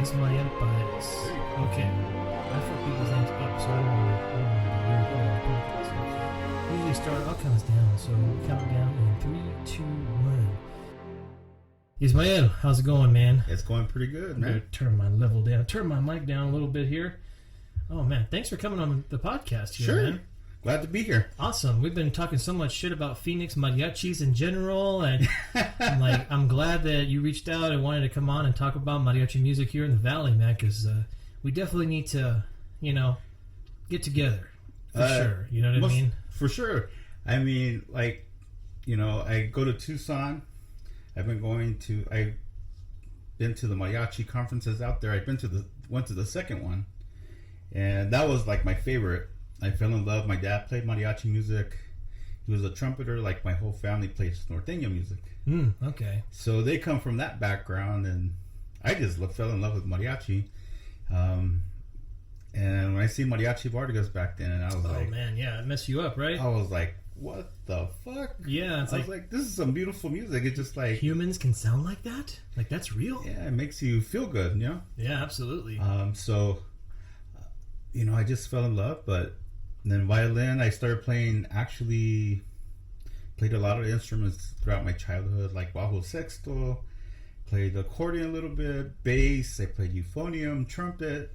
Ismael Paderez. Okay. I thought people's names up, so I don't want to be weird here on the podcast. So usually start, I'll count us down. So we'll count down in 3, 2, 1. Ismael, how's it going, man? It's going pretty good, man. I'm gonna turn my level down, turn my mic down a little bit here. Oh, man, thanks for coming on the podcast here, Sure. man. Glad to be here. Awesome. We've been talking so much shit about Phoenix mariachis in general, and I'm glad that you reached out and wanted to come on and talk about mariachi music here in the Valley, man, because we definitely need to, get together for sure. You know what I mean? For sure. I mean, I go to Tucson. I've been to the mariachi conferences out there. Went to the second one, and that was like my favorite. I fell in love. My dad played mariachi music. He was a trumpeter. Like my whole family plays norteño music. Okay. So they come from that background, and I just fell in love with mariachi. And when I see Mariachi Vargas back then, and I was like, "Oh man, yeah, it messed you up, right?" I was like, "What the fuck?" Yeah, I was like, "This is some beautiful music." It's just like humans can sound like that. Like that's real. Yeah, it makes you feel good, you know. Yeah, absolutely. So, I just fell in love, but. And then violin, I started played a lot of instruments throughout my childhood, like bajo sexto, played accordion a little bit, bass, I played euphonium, trumpet.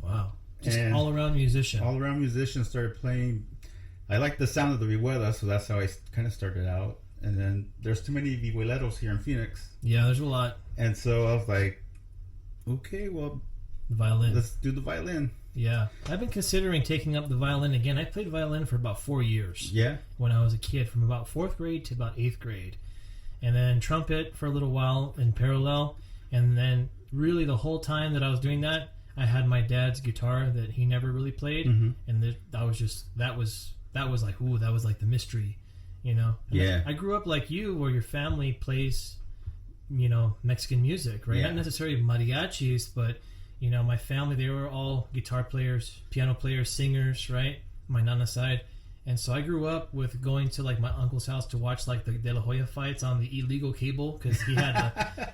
Wow. Just all-around musician. All-around musician, started playing. I like the sound of the vihuela, so that's how I kind of started out. And then there's too many vihueleros here in Phoenix. Yeah, there's a lot. And so I was like, okay, well, violin. Let's do the violin. Yeah, I've been considering taking up the violin again. I played violin for about 4 years. Yeah. When I was a kid, from about 4th grade to about 8th grade. And then trumpet for a little while in parallel. And then really the whole time that I was doing that, I had my dad's guitar that he never really played. Mm-hmm. And that was like the mystery, And yeah. I grew up like you, where your family plays, Mexican music, right? Yeah. Not necessarily mariachis, but... my family, they were all guitar players, piano players, singers, right? My nana side. And so I grew up with going to like my uncle's house to watch like the De La Hoya fights on the illegal cable, because he had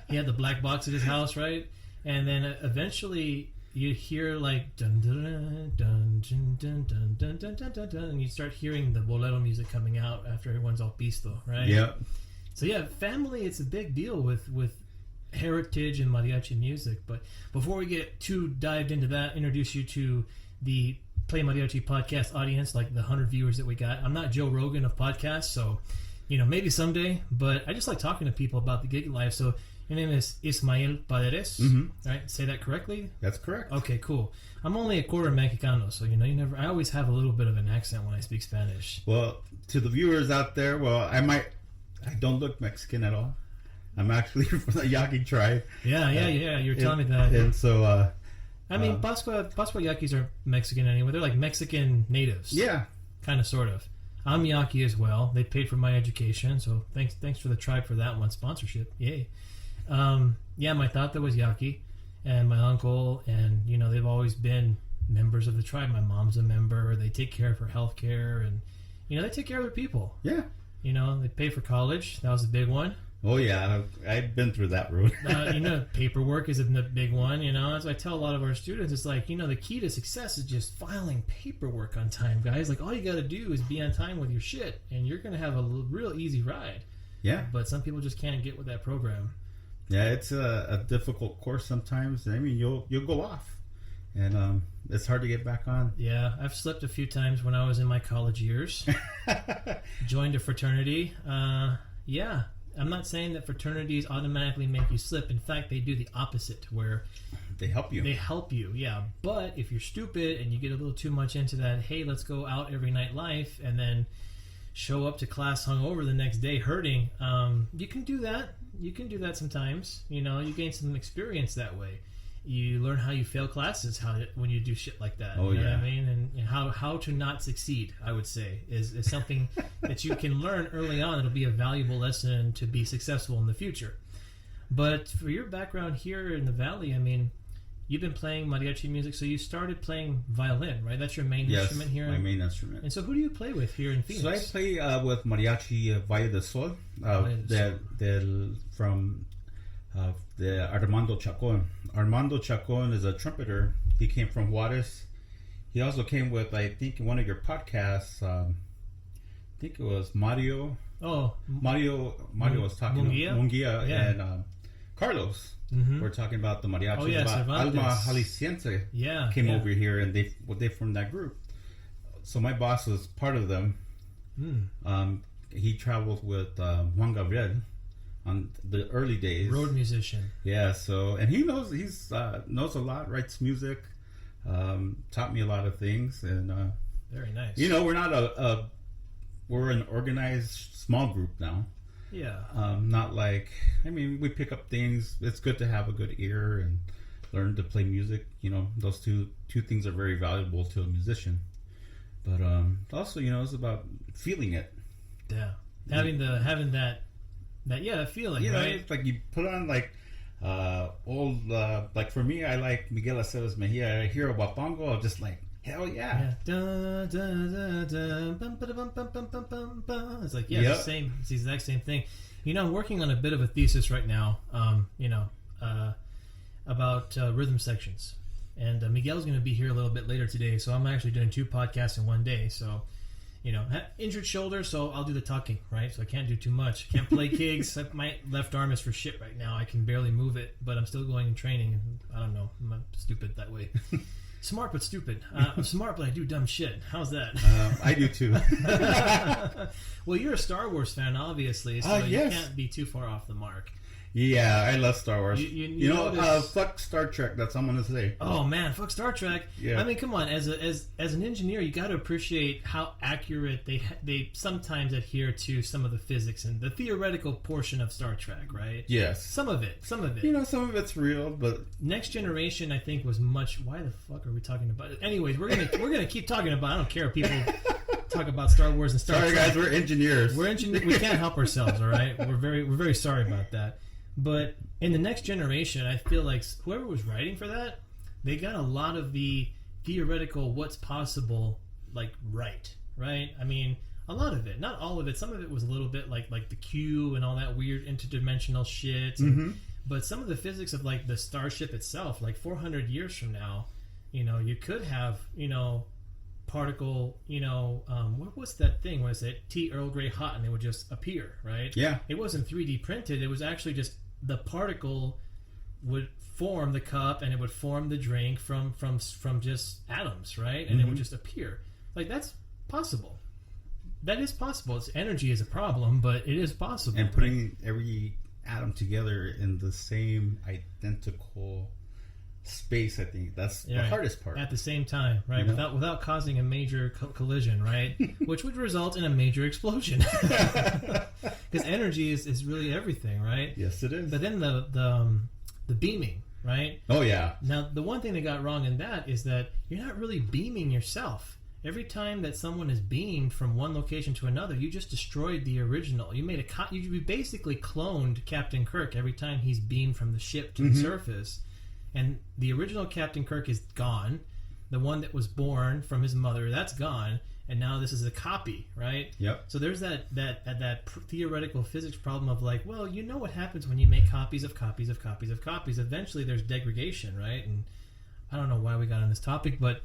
the black box at his house, right? And then eventually you hear like dun dun dun dun dun dun dun dun dun dun dun, and you start hearing the bolero music coming out after everyone's all pisto, right? Yeah. So yeah, family, it's a big deal with heritage and mariachi music. But before we get too dived into that, introduce you to the PlayMariachi Podcast audience, like the 100 viewers that we got. I'm not Joe Rogan of podcasts, so maybe someday, but I just like talking to people about the gig life. So your name is Ismael Paderez, right? Say that correctly? That's correct. Okay, cool. I'm only a quarter Mexicano, so I always have a little bit of an accent when I speak Spanish. Well, to the viewers out there, I don't look Mexican at all. I'm actually from the Yaqui tribe. Yeah. You're telling me that. And so... Pascua Yaquis are Mexican anyway. They're like Mexican natives. Yeah. Kind of, sort of. I'm Yaqui as well. They paid for my education, so thanks for the tribe for that one. Sponsorship. Yay. My tata was Yaqui, and my uncle, and, they've always been members of the tribe. My mom's a member. They take care of her health care, and, they take care of their people. Yeah. They pay for college. That was a big one. Oh, yeah. I've been through that route. Paperwork is a big one, As I tell a lot of our students, it's like, the key to success is just filing paperwork on time, guys. Like, all you got to do is be on time with your shit, and you're going to have a real easy ride. Yeah. But some people just can't get with that program. Yeah, it's a difficult course sometimes. I mean, you'll go off, and it's hard to get back on. Yeah, I've slipped a few times when I was in my college years. Joined a fraternity. Yeah. I'm not saying that fraternities automatically make you slip. In fact, they do the opposite, where they help you. Yeah. But if you're stupid and you get a little too much into that, hey, let's go out every night life, and then show up to class hungover the next day hurting, you can do that. You can do that sometimes. You gain some experience that way. You learn how you fail classes, when you do shit like that. Oh, you know yeah. what I mean? And how to not succeed, I would say, is something that you can learn early on. It'll be a valuable lesson to be successful in the future. But for your background here in the Valley, I mean, you've been playing mariachi music, so you started playing violin, right? That's your main instrument here? Yes, my main instrument. And so who do you play with here in Phoenix? So I play with Mariachi Valle del Sol. From the Armando Chacon. Armando Chacon is a trumpeter. He came from Juarez. He also came with, I think, in one of your podcasts. I think it was Mario. Oh, Mario was talking Munguia? and Carlos. Mm-hmm. We're talking about the mariachis. Oh, yeah, about Cervantes. Alma Jalisciense came over here, and they from that group. So my boss was part of them. He traveled with Juan Gabriel on the early days. Road musician. Yeah. So, and he knows knows a lot. Writes music. Taught me a lot of things, and very nice. We're not we're an organized small group now. Yeah. Not like, we pick up things. It's good to have a good ear and learn to play music. Those two things are very valuable to a musician. But also, it's about feeling it. Yeah. Having that feeling, right? It's like you put on like old, like for me, I like Miguel Aceves Mejia. I hear a wapango, I'm just like, hell yeah. Da, da, da, da, bum, ba, da, bum, bum, bum, bum, bum, bum. It's like, it's the same. It's the exact same thing. I'm working on a bit of a thesis right now, about rhythm sections. And Miguel's going to be here a little bit later today, so I'm actually doing 2 podcasts in one day. So, injured shoulder, so I'll do the talking, right? So I can't do too much. Can't play gigs. My left arm is for shit right now. I can barely move it, but I'm still going and training. I don't know. I'm stupid that way. Smart but stupid. I'm smart, but I do dumb shit. How's that? I do too. Well, you're a Star Wars fan, obviously, so you can't be too far off the mark. Yeah, I love Star Wars. You fuck Star Trek. That's what I'm gonna say. Oh man, fuck Star Trek. Yeah. Come on. As an engineer, you got to appreciate how accurate they sometimes adhere to some of the physics and the theoretical portion of Star Trek, right? Yes. Some of it. Some of it's real, but Next Generation, I think, was much. Why the fuck are we talking about it? Anyways, we're gonna keep talking about. I don't care if people talk about Star Wars and Star Trek. Sorry, guys, we're engineers. We can't help ourselves. All right, we're very sorry about that. But in the Next Generation, I feel like whoever was writing for that, they got a lot of the theoretical what's possible, like, right? A lot of it, not all of it. Some of it was a little bit like the Q and all that weird interdimensional shit. Mm-hmm. But some of the physics of like the starship itself, like 400 years from now, you could have, particle, what was that thing? Was it tea Earl Grey hot and it would just appear, right? Yeah. It wasn't 3D printed. It was actually just the particle would form the cup and it would form the drink from just atoms, right? And it would just appear. Like, that's possible. That is possible. It's energy is a problem, but it is possible. And putting every atom together in the same identical space, I think that's the hardest part. At the same time, right? Without causing a major collision, right? Which would result in a major explosion. Because energy is really everything, right? Yes, it is. But then the beaming, right? Oh, yeah. Now, the one thing they got wrong in that is that you're not really beaming yourself. Every time that someone is beamed from one location to another, you just destroyed the original. You made you basically cloned Captain Kirk every time he's beamed from the ship to the surface. And the original Captain Kirk is gone. The one that was born from his mother, that's gone. And now this is a copy, right? Yep. So there's that theoretical physics problem of like, well, what happens when you make copies of copies of copies of copies. Eventually there's degradation, right? And I don't know why we got on this topic, but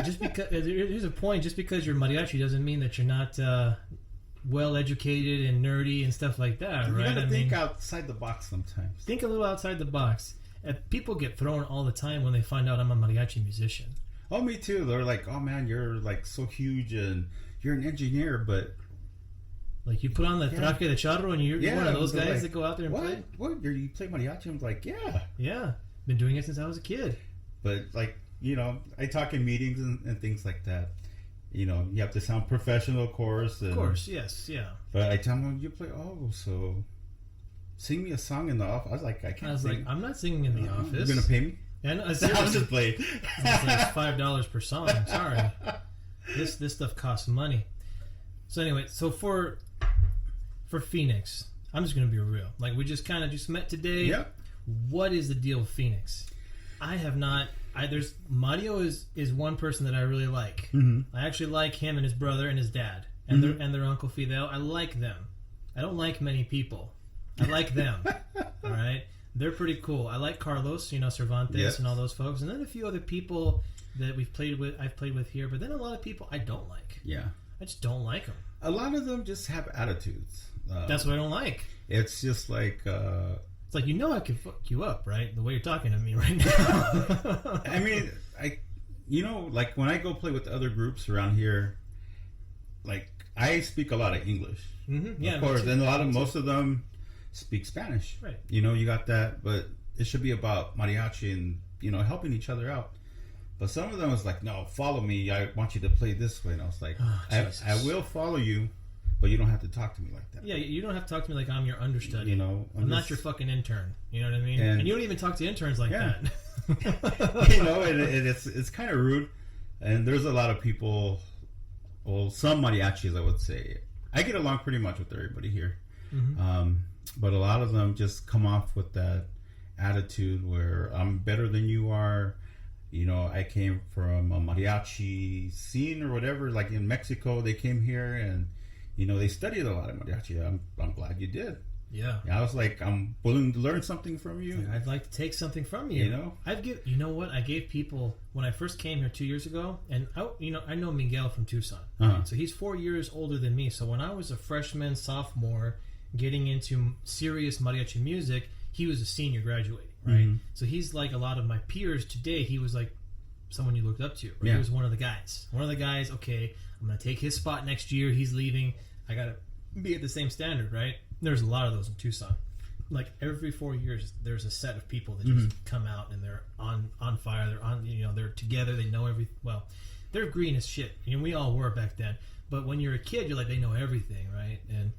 just because here's a point: just because you're mariachi doesn't mean that you're not well educated and nerdy and stuff like that, right? You gotta think outside the box sometimes. Think a little outside the box. People get thrown all the time when they find out I'm a mariachi musician. Oh, me too. They're like, "Oh man, you're like so huge and you're an engineer," but like you put on the traje de charro and you're one of those guys like, that go out there and play. What? You play mariachi? I'm like, yeah. Been doing it since I was a kid. But like, I talk in meetings and things like that. You have to sound professional, of course. Of course, yes, yeah. But I tell them, you play. Oh, so sing me a song in the office. I was like, I can't sing. I'm not singing in the office. You're gonna pay me? And I just played. It's $5 per song. Sorry, this stuff costs money. So anyway, for Phoenix, I'm just gonna be real. Like, we just kind of just met today. Yep. What is the deal with Phoenix? I have not. There's Mario is one person that I really like. Mm-hmm. I actually like him and his brother and his dad and their uncle Fidel. I like them. I don't like many people. I like them. All right, they're pretty cool. I like Carlos, Cervantes, and all those folks, and then a few other people that I've played with here. But then a lot of people I don't like. Yeah, I just don't like them. A lot of them just have attitudes. That's what I don't like. It's just like it's like I can fuck you up, right? The way you're talking to me right now. I mean, like when I go play with other groups around here, like I speak a lot of English, yeah, of course, and most of them speak Spanish, right? You got that, but it should be about mariachi and helping each other out. But some of them was like, no, follow me. I want you to play this way, and I was like, I will follow you, but you don't have to talk to me like that. Yeah, you don't have to talk to me like I'm your understudy. I'm not your fucking intern. You know what I mean? And you don't even talk to interns like that. And it's kind of rude. And there's a lot of people, well, some mariachis, I would say. I get along pretty much with everybody here. But a lot of them just come off with that attitude where I'm better than you are. I came from a mariachi scene or whatever. Like in Mexico, they came here and they studied a lot of mariachi. I'm glad you did. Yeah. I was like, I'm willing to learn something from you. I'd like to take something from you. I gave people when I first came here 2 years ago, and I know Miguel from Tucson. Right? So he's 4 years older than me. So when I was a freshman, sophomore, getting into serious mariachi music, he was a senior graduating. Right. So he's like a lot of my peers today. He was like someone you looked up to. Right? He was one of the guys. Okay, I'm gonna take his spot next year. He's leaving. I gotta be at the same standard, right? There's a lot of those in Tucson. Like every 4 years, there's a set of people that just come out and they're on fire. They're on, they're together. They know well, they're green as shit. We all were back then. But when you're a kid, you're like, they know everything, right? And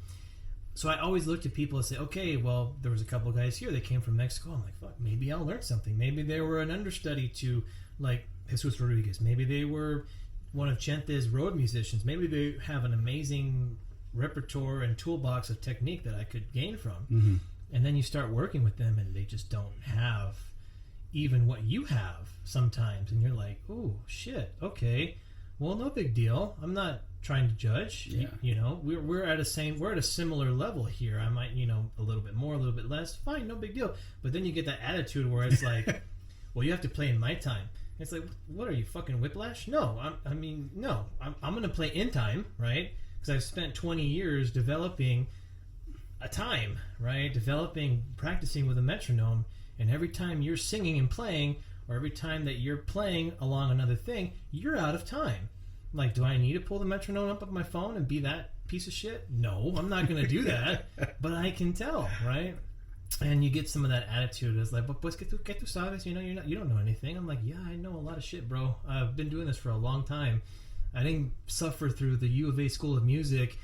so I always looked at people and say, okay, well, there was a couple of guys here. They came from Mexico. I'm like, fuck, maybe I'll learn something. Maybe they were an understudy to like Jesus Rodriguez. Maybe they were one of Chente's road musicians. Maybe they have an amazing repertoire and toolbox of technique that I could gain from. And then you start working with them and they just don't have even what you have sometimes. And you're like, oh, shit, okay. Well, no big deal. I'm not trying to judge. Yeah. We're at a similar level here. I might, a little bit more, a little bit less. Fine, no big deal. But then you get that attitude where it's like, well, you have to play in my time. It's like, what are you, fucking Whiplash? No, I'm going to play in time, right? Because I've spent 20 years developing a time, right? Practicing with a metronome, and every time you're singing and playing, or every time that you're playing along another thing, you're out of time. Like, do I need to pull the metronome up on my phone and be that piece of shit? No, I'm not going to do that. But I can tell, right? And you get some of that attitude. It's like, pues que tú sabes, you don't know anything. I'm like, yeah, I know a lot of shit, bro. I've been doing this for a long time. I didn't suffer through the U of A School of Music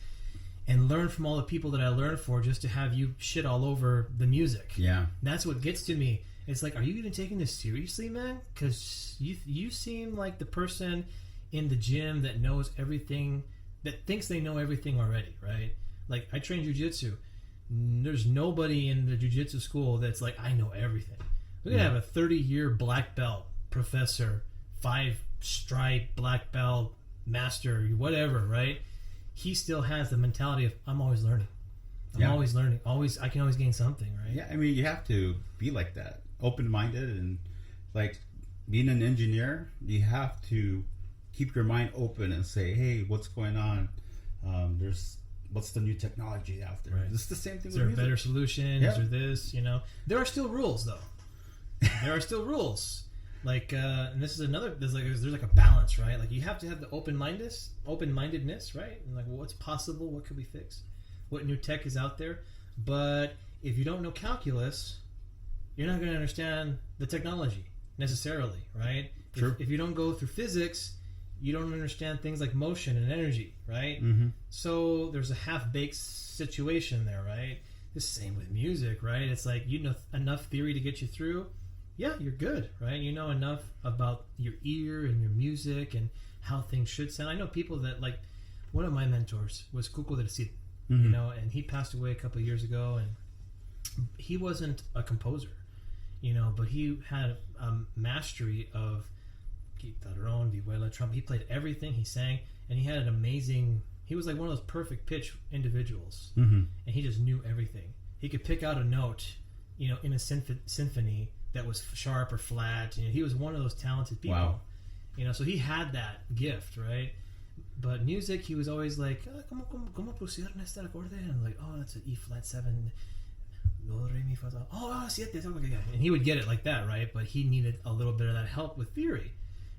and learn from all the people that I learned for just to have you shit all over the music. Yeah. That's what gets to me. It's like, are you even taking this seriously, man? Because you seem like the person in the gym that knows everything, that thinks they know everything already, right? Like, I train jiu-jitsu. There's nobody in the jiu-jitsu school that's like, I know everything. We're going to have a 30-year black belt professor, 5-stripe black belt master, whatever, right? He still has the mentality of, I'm always learning. I'm always learning. I can always gain something, right? Yeah, I mean, you have to be like that. Open-minded, and like being an engineer, you have to keep your mind open and say, hey, what's going on? What's the new technology out there? Right. It's the same thing. Is there a better solution? Is there this? There are still rules, though. There are still rules. Like, and this is another. There's like a balance, right? Like, you have to have the open-mindedness, right? And like, well, what's possible? What could we fix? What new tech is out there? But if you don't know calculus, you're not going to understand the technology necessarily, right? True. If you don't go through physics, you don't understand things like motion and energy, right? So there's a half-baked situation there, right? The same with music, right? It's like, you know enough theory to get you through. Yeah, you're good, right? You know enough about your ear and your music and how things should sound. I know people that, like, one of my mentors was Cuco del Cid, and he passed away a couple of years ago, and he wasn't a composer, but he had a mastery of guitarrón, vihuela, trumpet. He played everything, he sang, and he was like one of those perfect pitch individuals, and he just knew everything. he could pick out a note, in a symphony that was sharp or flat. He was one of those talented people. Wow. So he had that gift, right? But music, he was always like, ¿Cómo pusieron este acorde? And like, oh, that's an E flat 7, do, re, mi, fa, sol. Oh, siete. And he would get it like that, right? But he needed a little bit of that help with theory.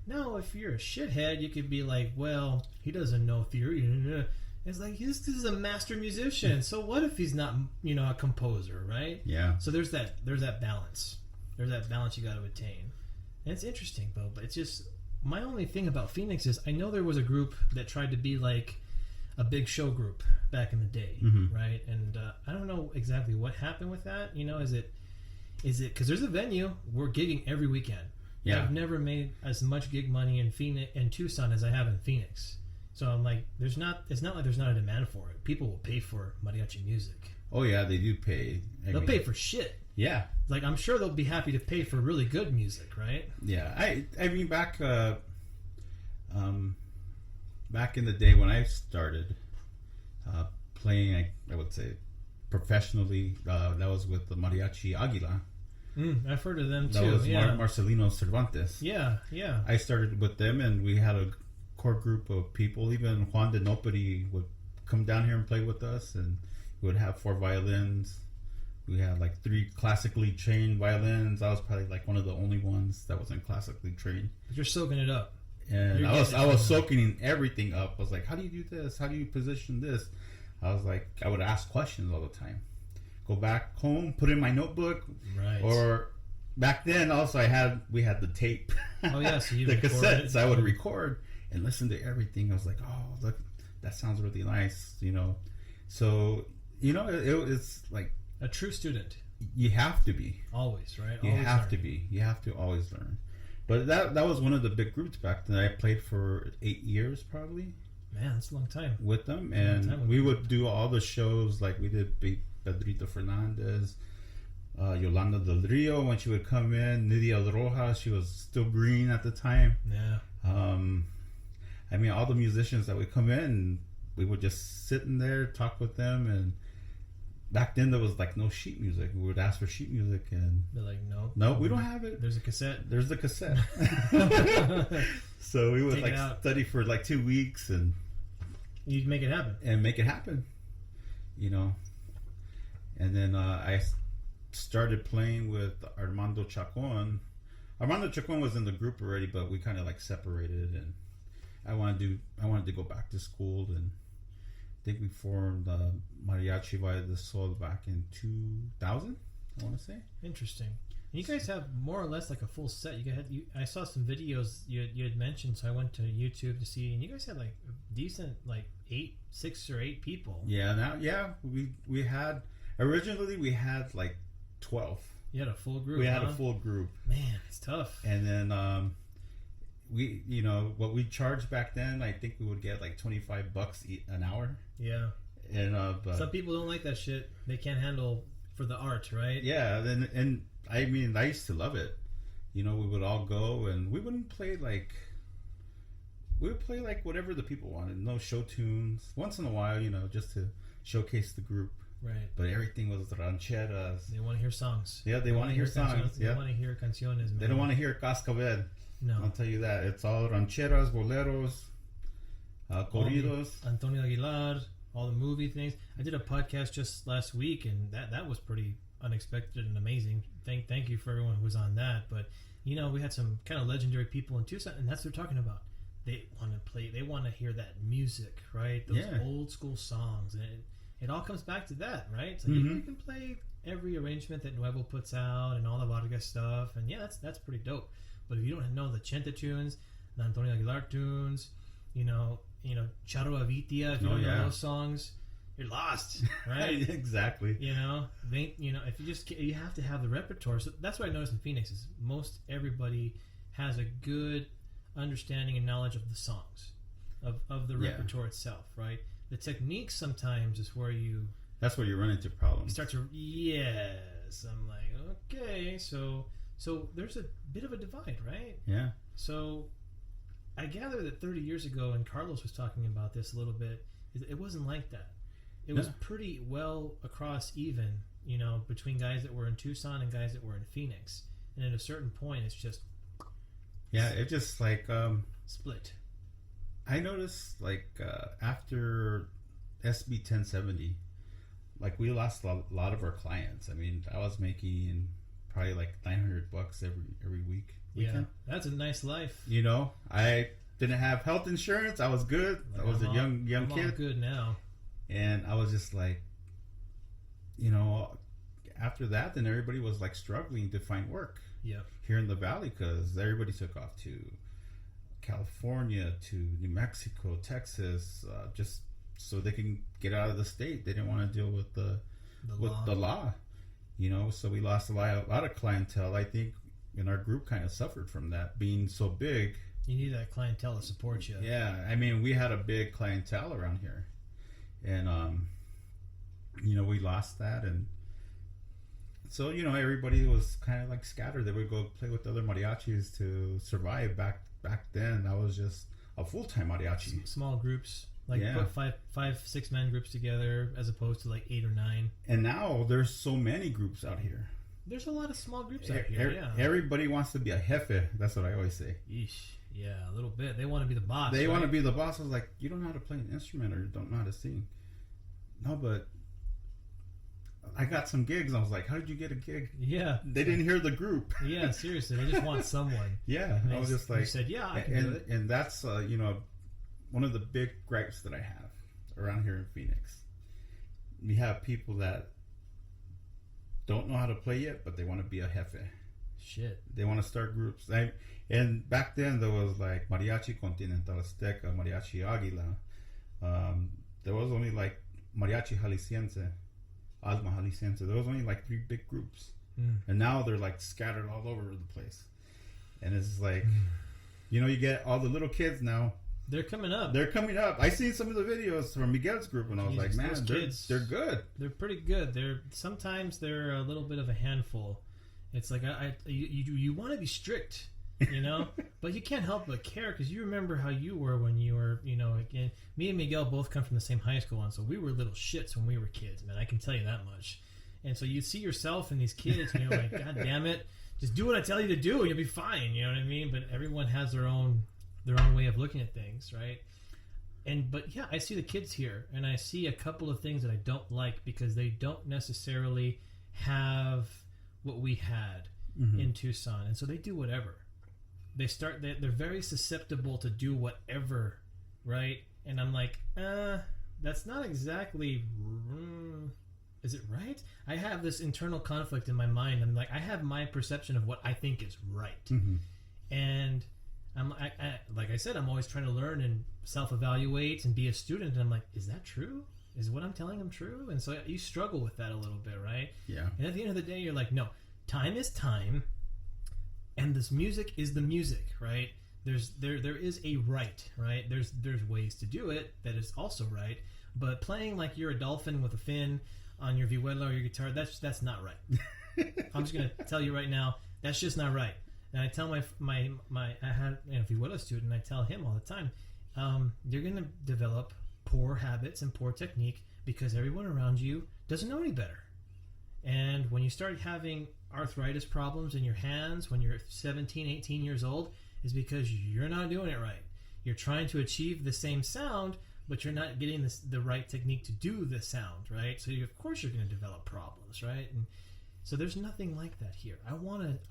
Now, if you're a shithead, you could be like, well, he doesn't know theory. It's like, this is a master musician. So what if he's not, a composer, right? Yeah. So there's that balance. There's that balance you got to attain. And it's interesting, Bo, but it's just, my only thing about Phoenix is I know there was a group that tried to be like a big show group back in the day, right? And I don't know exactly what happened with that. Is it because there's a venue, we're gigging every weekend. Yeah. I've never made as much gig money in Tucson as I have in Phoenix. So I'm like, it's not like there's not a demand for it. People will pay for mariachi music. Oh yeah, they do pay. They'll pay for shit. Yeah. Like, I'm sure they'll be happy to pay for really good music, right? Yeah. I mean, back in the day when I started playing, I would say professionally, that was with the Mariachi Aguila. I've heard of them too. That was yeah. Marcelino Cervantes. Yeah. I started with them, and we had a core group of people. Even Juan de Noperi would come down here and play with us, and we would have 4 violins. We had like 3 classically trained violins. I was probably like one of the only ones that wasn't classically trained. But you're soaking it up. And I was soaking everything up. I was like, how do you do this? How do you position this? I was like, I would ask questions all the time. Go back home, put in my notebook. Right. Or back then also we had the tape. Oh yeah, so you the cassettes. I would record and listen to everything. I was like, oh, look, that sounds really nice, So, it's like a true student. You have to be. Always, right? You have to be. You have to always learn. But that was one of the big groups back then. I played for 8 years probably. Man, that's a long time. With them. And we would do all the shows, like we did Pedrito Fernandez, Yolanda Del Rio when she would come in, Nidia Rojas, she was still green at the time. Yeah. I mean, all the musicians that would come in, we would just sit in there, talk with them, and back then there was like no sheet music. We would ask for sheet music, and they're like, no, we don't have it. There's a cassette. There's the cassette. So we would like study for like 2 weeks, and you'd make it happen. And then I started playing with Armando Chacon. Armando Chacon was in the group already, but we kind of like separated, and I wanted to go back to school, and I think we formed Mariachi Valle del Sol back in 2000, I want to say. Interesting. And you guys have more or less like a full set. I saw some videos you had mentioned, so I went to YouTube to see, and you guys had like decent, like 6 or 8 people. Yeah, we had, originally we had like 12. You had a full group. We had a full group. Man, it's tough. And then we, what we charged back then, I think we would get like $25 an hour. Yeah. And but some people don't like that shit. They can't handle for the art, right? Yeah. And I mean, I used to love it. We would all go, and we would play like whatever the people wanted. No show tunes. Once in a while, just to showcase the group. Right. But everything was rancheras. They want to hear songs. Yeah, they want to hear songs. They want to hear canciones, man. They don't want to hear cascabel. No. I'll tell you that. It's all rancheras, boleros, corridos. Antonio Aguilar, all the movie things. I did a podcast just last week, and that was pretty unexpected and amazing. Thank you for everyone who was on that. But, we had some kind of legendary people in Tucson, and that's what they're talking about. They want to play. They want to hear that music, right? Those old school songs, and it all comes back to that, right? So you can play every arrangement that Nuevo puts out and all the Vargas stuff, and that's pretty dope. But if you don't know the Chente tunes, the Antonio Aguilar tunes, Charo Avitia, if you don't know those songs, you're lost, right? Exactly. If you have to have the repertoire. So that's what I noticed in Phoenix is most everybody has a good understanding and knowledge of the songs, of the repertoire itself, right? The technique sometimes is where that's where you run into problems. Start to I'm like, okay, so there's a bit of a divide, right? Yeah. So I gather that 30 years ago, and Carlos was talking about this a little bit, it wasn't like that. It was pretty well across even you know, between guys that were in Tucson and guys that were in Phoenix. And at a certain point, it's just... Yeah, it just like... split. I noticed like after SB 1070, like we lost a lot of our clients. I mean, I was making probably like $900 every week. Yeah, that's a nice life. You know, I didn't have health insurance. I was good. Like, I was a young I'm kid. all good now. And I was just like, you know, after that, then everybody was like struggling to find work. Yeah. Here in the Valley, because everybody took off to California, to New Mexico, Texas, just so they can get out of the state. They didn't want to deal with the law, you know. So we lost a lot of clientele. I think, and our group kind of suffered from that being so big. You need that clientele to support you. Yeah, I mean, we had a big clientele around here, and you know, we lost that, and so, you know, everybody was kind of like scattered. They would go play with other mariachis to survive. Back then, that was just a full-time mariachi. Small groups, like put 5-6 man groups together as opposed to like 8 or 9. And now there's so many groups out here. There's a lot of small groups out here. Yeah. Everybody wants to be a jefe. That's what I always say. Yeesh. Yeah, a little bit. They want to be the boss. They want to be the boss. I was like, you don't know how to play an instrument or you don't know how to sing. No, but I got some gigs. I was like, how did you get a gig? Yeah. They didn't hear the group. Yeah, seriously. They just want someone. Yeah. I was just like... You said, yeah, I can do it. And that's, you know, one of the big gripes that I have around here in Phoenix. We have people that don't know how to play yet, but they want to be a jefe. Shit. They want to start groups. And back then, there was like Mariachi Continental Azteca, Mariachi Aguila. There was only like Mariachi Jalisciense, Alma Jalisciense. There was only like 3 big groups. And now they're like scattered all over the place. And it's like, you know, you get all the little kids now. They're coming up. I seen some of the videos from Miguel's group, and I was like, man, they're good. They're pretty good. Sometimes they're a little bit of a handful. It's like you want to be strict, you know, but you can't help but care because you remember how you were when you were, you know. Again, me and Miguel both come from the same high school, and so we were little shits when we were kids, man. I can tell you that much. And so you see yourself in these kids, and you're like, God damn it, just do what I tell you to do, and you'll be fine. You know what I mean? But everyone has their own way of looking at things, right? But yeah, I see the kids here, and I see a couple of things that I don't like because they don't necessarily have what we had in Tucson, and so they do whatever. They're very susceptible to do whatever, right? And I'm like, that's not exactly. Is it right? I have this internal conflict in my mind. I'm like, I have my perception of what I think is right, and like I said, I'm always trying to learn and self-evaluate and be a student. And I'm like, is that true? Is what I'm telling them true? And so you struggle with that a little bit, right? Yeah. And at the end of the day, you're like, no, time is time, and this music is the music, right? There is a right? There's ways to do it that is also right, but playing like you're a dolphin with a fin on your vihuela or your guitar, that's not right. I'm just gonna tell you right now, that's just not right. And I tell I had a vihuela student, and I tell him all the time, you're going to develop poor habits and poor technique because everyone around you doesn't know any better. And when you start having arthritis problems in your hands when you're 17, 18 years old, is because you're not doing it right. You're trying to achieve the same sound, but you're not getting the right technique to do the sound, right? So of course you're going to develop problems, right? And so there's nothing like that here. I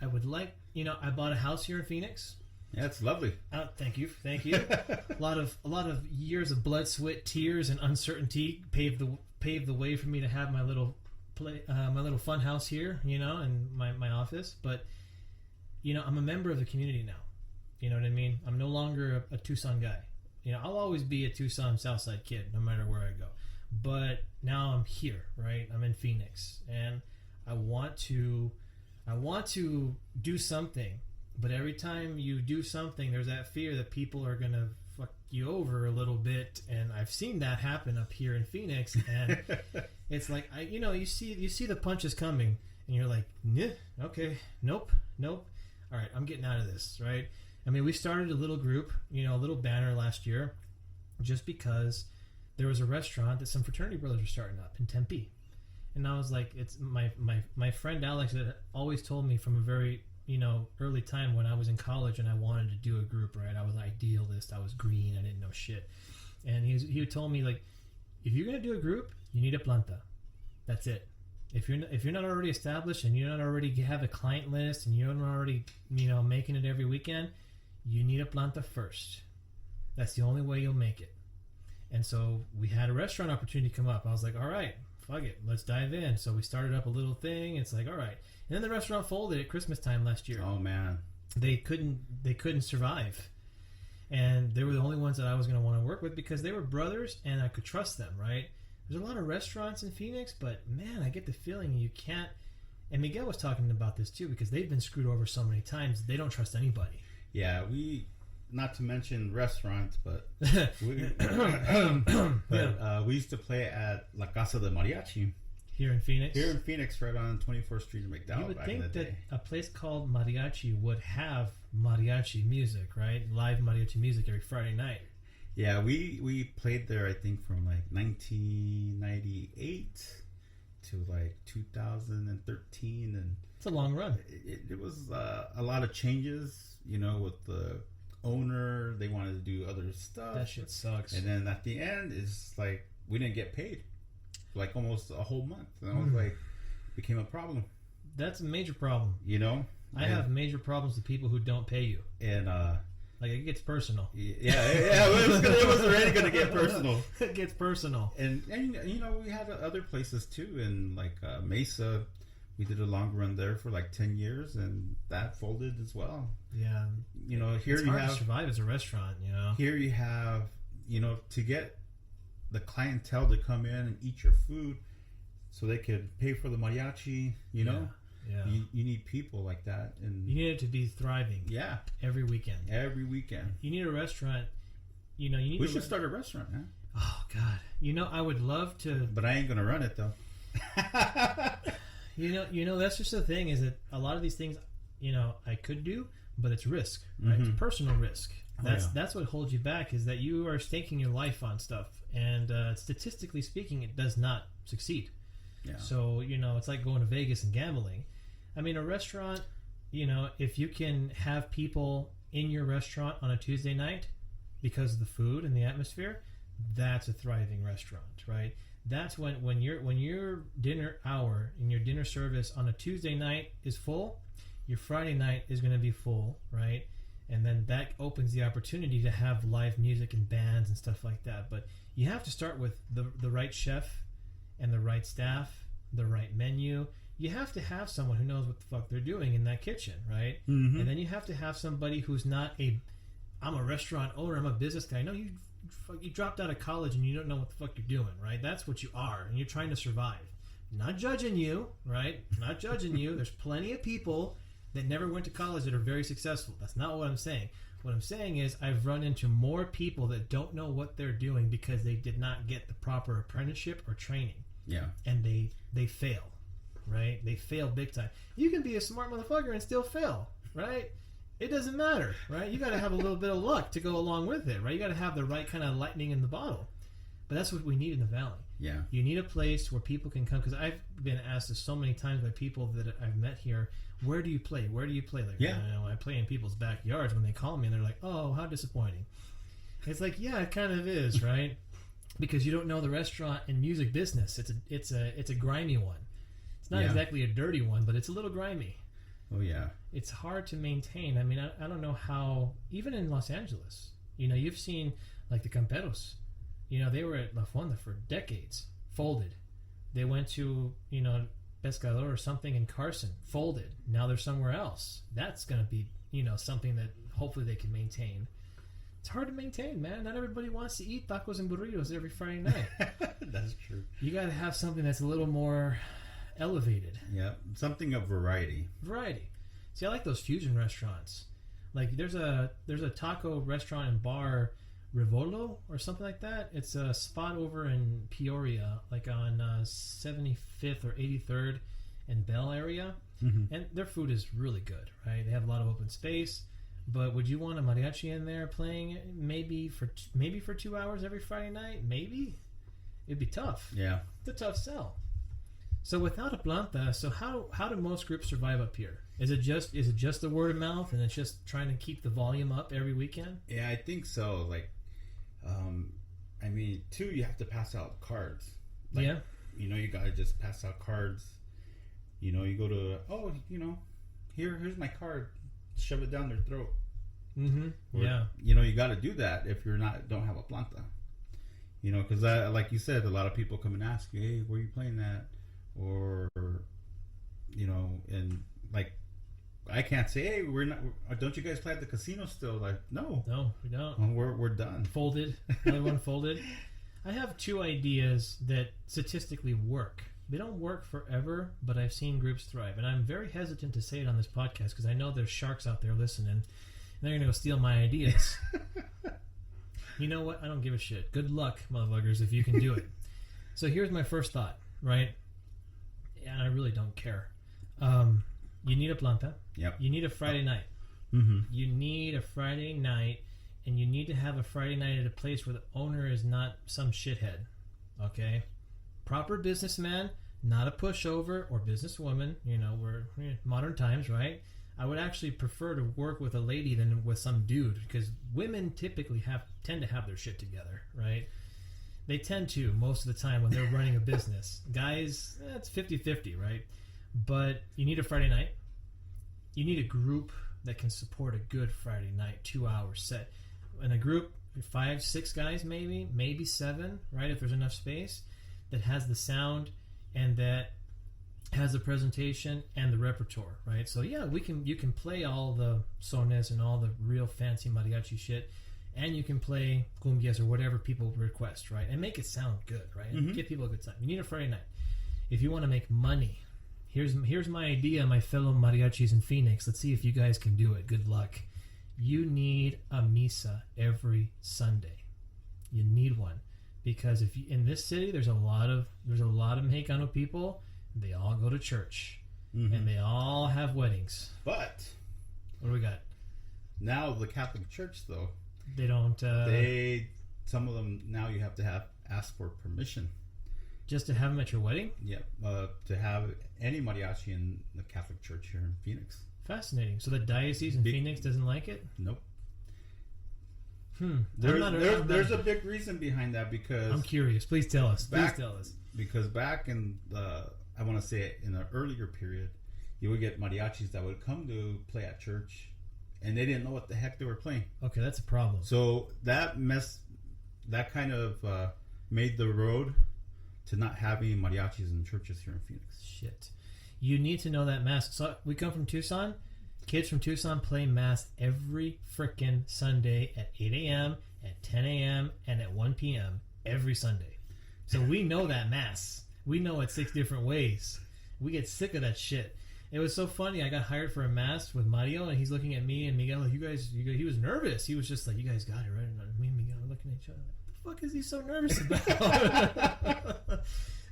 would like, you know, I bought a house here in Phoenix. Yeah, it's lovely. Thank you. A lot of years of blood, sweat, tears, and uncertainty paved the way for me to have my little fun house here, you know, and my office. But, you know, I'm a member of the community now. You know what I mean? I'm no longer a Tucson guy. You know, I'll always be a Tucson Southside kid, no matter where I go. But now I'm here, right? I'm in Phoenix, and I want to do something, but every time you do something, there's that fear that people are gonna fuck you over a little bit, and I've seen that happen up here in Phoenix, and it's like you see the punches coming, and you're like, okay, nope, all right, I'm getting out of this, right? I mean, we started a little group, you know, a little banner last year, just because there was a restaurant that some fraternity brothers were starting up in Tempe. And I was like, it's my friend Alex had always told me from a very, early time when I was in college and I wanted to do a group, right? I was an idealist. I was green. I didn't know shit. And he told me, like, if you're going to do a group, you need a planta. That's it. If you're not already established and you don't already have a client list and you're not already, making it every weekend, you need a planta first. That's the only way you'll make it. And so we had a restaurant opportunity come up. I was like, all right, fuck it, let's dive in. So we started up a little thing. It's like, all right. And then the restaurant folded at Christmas time last year. Oh man, they couldn't survive, and they were the only ones that I was going to want to work with because they were brothers and I could trust them. Right? There's a lot of restaurants in Phoenix, but man, I get the feeling you can't. And Miguel was talking about this too because they've been screwed over so many times. They don't trust anybody. Yeah, not to mention restaurants, but we used to play at La Casa de Mariachi. Here in Phoenix? Here in Phoenix, right on 24th Street in McDowell. You would think that a place called Mariachi would have mariachi music, right? Live mariachi music every Friday night. Yeah, we played there, I think, from like 1998 to like 2013. And it's a long run. It was a lot of changes, with the owner. They wanted to do other stuff. That shit sucks. And then at the end, it's like we didn't get paid. Like almost a whole month, and I was like, became a problem. That's a major problem. I have major problems with people who don't pay you, and like it gets personal. Yeah, it was already gonna get personal. It gets personal, and we had other places too, in like Mesa. We did a long run there for like 10 years, and that folded as well. Yeah, here it's you hard have to survive as a restaurant. Here you have to get the clientele to come in and eat your food so they could pay for the mariachi, Yeah. You need people like that, and you need it to be thriving. Yeah, every weekend. You need a restaurant. We should start a restaurant, huh? Oh God, I would love to, but I ain't gonna run it though. That's just the thing, is that a lot of these things, I could do, but it's risk, right? It's personal risk. That's what holds you back, is that you are staking your life on stuff, and statistically speaking, it does not succeed. Yeah. So it's like going to Vegas and gambling. I mean, a restaurant, if you can have people in your restaurant on a Tuesday night because of the food and the atmosphere, that's a thriving restaurant, right? That's when your dinner hour and your dinner service on a Tuesday night is full, your Friday night is going to be full, right? And then that opens the opportunity to have live music and bands and stuff like that. But you have to start with the right chef and the right staff, the right menu. You have to have someone who knows what the fuck they're doing in that kitchen, right? Mm-hmm. And then you have to have somebody who's not I'm a restaurant owner, I'm a business guy. No, you dropped out of college and you don't know what the fuck you're doing, right? That's what you are, and you're trying to survive. Not judging you, right? Not judging you. There's plenty of people that never went to college that are very successful. That's not what I'm saying. What I'm saying is I've run into more people that don't know what they're doing because they did not get the proper apprenticeship or training. Yeah. And they fail, right? They fail big time. You can be a smart motherfucker and still fail, right? It doesn't matter, right? You got to have a little bit of luck to go along with it, right? You got to have the right kind of lightning in the bottle. But that's what we need in the Valley. Yeah. You need a place where people can come, because I've been asked this so many times by people that I've met here, where do you play? Where do you play? Like, I play in people's backyards when they call me, and they're like, oh, how disappointing. It's like, yeah, it kind of is, right? Because you don't know the restaurant and music business. It's a grimy one. It's not exactly a dirty one, but it's a little grimy. Oh, yeah. It's hard to maintain. I mean, I don't know how, even in Los Angeles, you've seen, like, the Camperos. They were at La Fonda for decades, folded. They went to, Pescador or something in Carson, folded. Now they're somewhere else. That's going to be, something that hopefully they can maintain. It's hard to maintain, man. Not everybody wants to eat tacos and burritos every Friday night. That's true. You got to have something that's a little more elevated. Yeah, something of variety. See, I like those fusion restaurants. Like there's a taco restaurant and bar, Rivolo or something like that. It's a spot over in Peoria, like on 75th or 83rd and Bell area. Mm-hmm. And their food is really good, right? They have a lot of open space. But would you want a mariachi in there playing maybe for 2 hours every Friday night? Maybe. It'd be tough. Yeah. It's a tough sell. So without a planta, so how do most groups survive up here? Is it just the word of mouth, and it's just trying to keep the volume up every weekend? Yeah, I think so. Like, I mean, too, you have to pass out cards. Like, yeah. You know, you gotta just pass out cards. You know, you go to, you know, here's my card. Shove it down their throat. Mm-hmm. Or, yeah. You know, you got to do that if you're don't have a planta. You know, because like you said, a lot of people come and ask you, hey, where are you playing that? Or, you know, and like, I can't say, hey, we're not. Don't you guys play at the casino still? Like, no, we don't. We're done. Folded. Another one folded. I have two ideas that statistically work. They don't work forever, but I've seen groups thrive, and I'm very hesitant to say it on this podcast because I know there's sharks out there listening, and they're gonna go steal my ideas. You know what? I don't give a shit. Good luck, motherfuckers, if you can do it. So here's my first thought, right? And I really don't care. You need a planta. Yep. You need a Friday night. Mm-hmm. You need a Friday night, and you need to have a Friday night at a place where the owner is not some shithead. Okay? Proper businessman, not a pushover or businesswoman. You know, we're modern times, right? I would actually prefer to work with a lady than with some dude, because women typically tend to have their shit together, right? They tend to most of the time when they're running a business. Guys, it's 50-50, right? But you need a Friday night. You need a group that can support a good Friday night 2-hour set. In a group, 5-6 guys maybe 7, right? If there's enough space, that has the sound and that has the presentation and the repertoire, right? So yeah, you can play all the sones and all the real fancy mariachi shit, and you can play cumbias or whatever people request, right? And make it sound good, right? And give people a good time. You need a Friday night. If you want to make money, here's my idea, my fellow mariachis in Phoenix. Let's see if you guys can do it. Good luck. You need a misa every Sunday. You need one. Because if you, in this city, there's a lot of Mexicano people. They all go to church, and they all have weddings. But what do we got? Now the Catholic Church, though, they don't. Some of them now you have to ask for permission just to have them at your wedding. Yeah, to have any mariachi in the Catholic Church here in Phoenix. Fascinating. So the diocese in Phoenix doesn't like it? Nope. There's a big reason behind that, because I'm curious. Please tell us. Because back in I want to say it, in the earlier period, you would get mariachis that would come to play at church, and they didn't know what the heck they were playing. Okay, that's a problem. So that kind of made the road to not having mariachis in churches here in Phoenix. Shit. You need to know that mass. So we come from Tucson. Kids from Tucson play mass every frickin' Sunday at 8 a.m., at 10 a.m., and at 1 p.m. every Sunday. So we know that mass. We know it 6 different ways. We get sick of that shit. It was so funny. I got hired for a mass with Mario, and he's looking at me and Miguel. Like, you guys, he was nervous. He was just like, you guys got it, right? And me and Miguel are looking at each other. What the fuck is he so nervous about?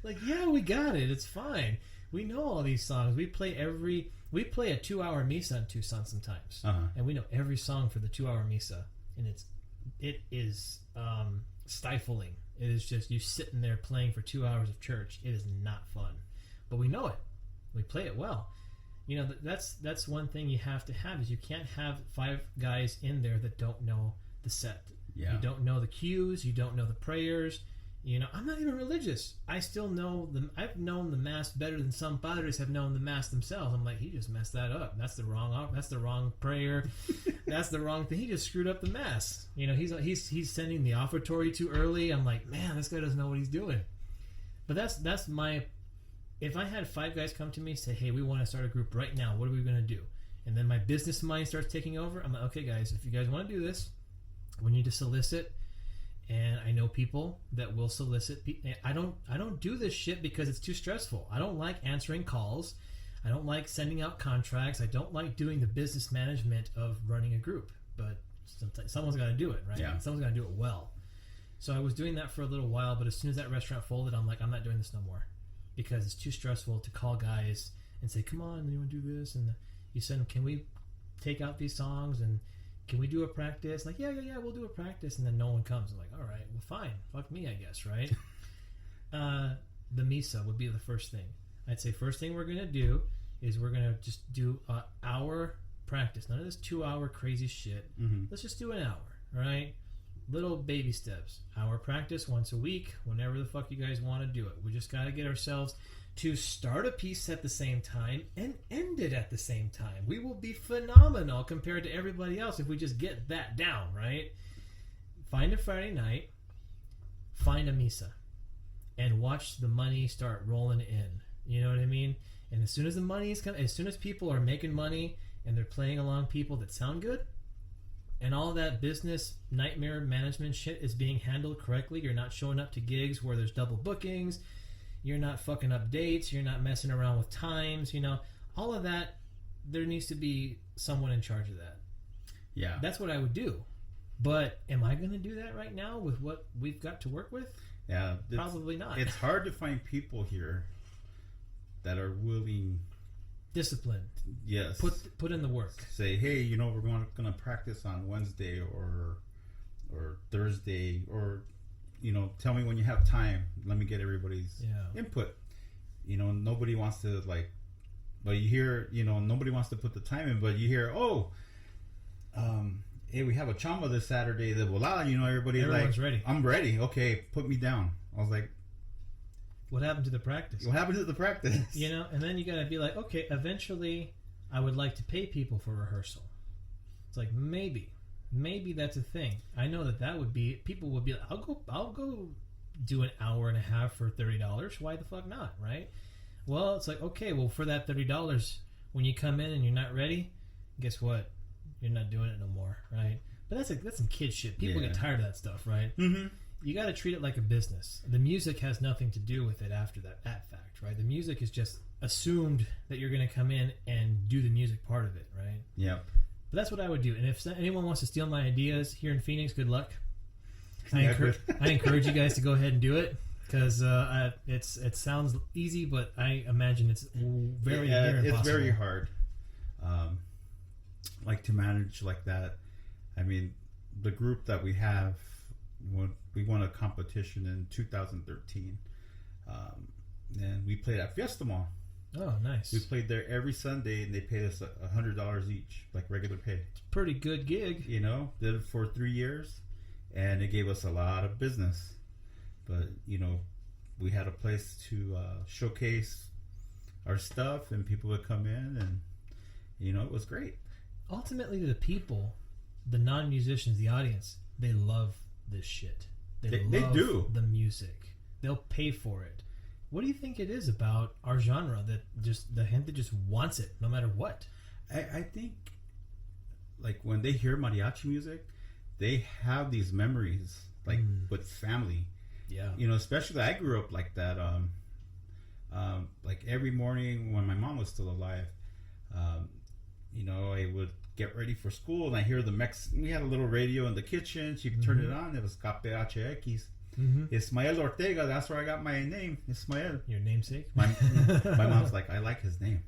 Like, yeah, we got it. It's fine. We know all these songs. We play a 2-hour misa in Tucson sometimes, and we know every song for the 2-hour misa, and it is stifling. It is just you sitting there playing for 2 hours of church. It is not fun, but we know it. We play it well. You know, that's one thing you have to have is you can't have 5 guys in there that don't know the set. Yeah. You don't know the cues. You don't know the prayers. You know, I'm not even religious. I still know I've known the mass better than some padres have known the mass themselves. I'm like, he just messed that up. That's the wrong prayer. That's the wrong thing. He just screwed up the mass. You know, he's sending the offertory too early. I'm like, man, this guy doesn't know what he's doing. But that's my. If I had 5 guys come to me and say, hey, we want to start a group right now. What are we going to do? And then my business mind starts taking over. I'm like, okay, guys, if you guys want to do this, we need to solicit. And I know people that will solicit. I don't do this shit because it's too stressful. I don't like answering calls. I don't like sending out contracts. I don't like doing the business management of running a group. But someone's got to do it, right? Yeah. Someone's got to do it well. So I was doing that for a little while, but as soon as that restaurant folded, I'm like, I'm not doing this no more. Because it's too stressful to call guys and say, come on, you want to do this? And you send them, can we take out these songs? And can we do a practice? Like, yeah, we'll do a practice. And then no one comes. I'm like, all right, well, fine. Fuck me, I guess, right? The misa would be the first thing. I'd say first thing we're going to do is we're going to just do an hour practice. None of this 2-hour crazy shit. Mm-hmm. Let's just do an hour, right? Little baby steps. Hour practice once a week, whenever the fuck you guys want to do it. We just got to get ourselves to start a piece at the same time and end it at the same time. We will be phenomenal compared to everybody else if we just get that down, right? Find a Friday night, find a misa, and watch the money start rolling in. You know what I mean? And as soon as the money is coming, as soon as people are making money and they're playing along people that sound good, and all that business nightmare management shit is being handled correctly, you're not showing up to gigs where there's double bookings, you're not fucking up dates, you're not messing around with times, you know, all of that, there needs to be someone in charge of that. Yeah. That's what I would do. But am I going to do that right now with what we've got to work with? Yeah. Probably not. It's hard to find people here that are willing... Discipline. Yes. Put in the work. Say, hey, you know, we're going to practice on Wednesday or Thursday, or, you know, tell me when you have time. Let me get everybody's input. You know, nobody wants to, like, but you hear, you know, nobody wants to put the time in, but you hear, hey, we have a chamba this Saturday. The voila, you know, everybody's like, ready. I'm ready. Okay, put me down. I was like, what happened to the practice? What happened to the practice? You know, and then you got to be like, okay, eventually I would like to pay people for rehearsal. It's like, maybe that's a thing. I know that would be, people would be like, I'll go do an hour and a half for $30. Why the fuck not, right? Well, it's like, okay, well, for that $30, when you come in and you're not ready, guess what? You're not doing it no more, right? But that's some kid shit. People get tired of that stuff, right? Mm-hmm. You got to treat it like a business. The music has nothing to do with it after that fact, right? The music is just assumed that you're going to come in and do the music part of it, right? Yep. But that's what I would do. And if anyone wants to steal my ideas here in Phoenix, good luck. I encourage you guys to go ahead and do it, because it sounds easy, but I imagine it's very impossible. It's very hard, like, to manage like that. I mean, the group that we have, we won a competition in 2013, and we played at Fiesta Mall. Oh, nice. We played there every Sunday, and they paid us $100 each, like regular pay. It's a pretty good gig. You know, did it for 3 years, and it gave us a lot of business. But, you know, we had a place to showcase our stuff, and people would come in, and, you know, it was great. Ultimately, the people, the non-musicians, the audience, they love this shit. They do the music. They'll pay for it. What do you think it is about our genre that just the gente just wants it no matter what? I think, like, when they hear mariachi music, they have these memories, like, with family. Yeah. You know, especially I grew up like that. Like, every morning when my mom was still alive, you know, I would get ready for school, and I hear we had a little radio in the kitchen. She turned it on. It was KPHX. Ismael Ortega. That's where I got my name, Ismael. Your namesake? My mom's like, I like his name,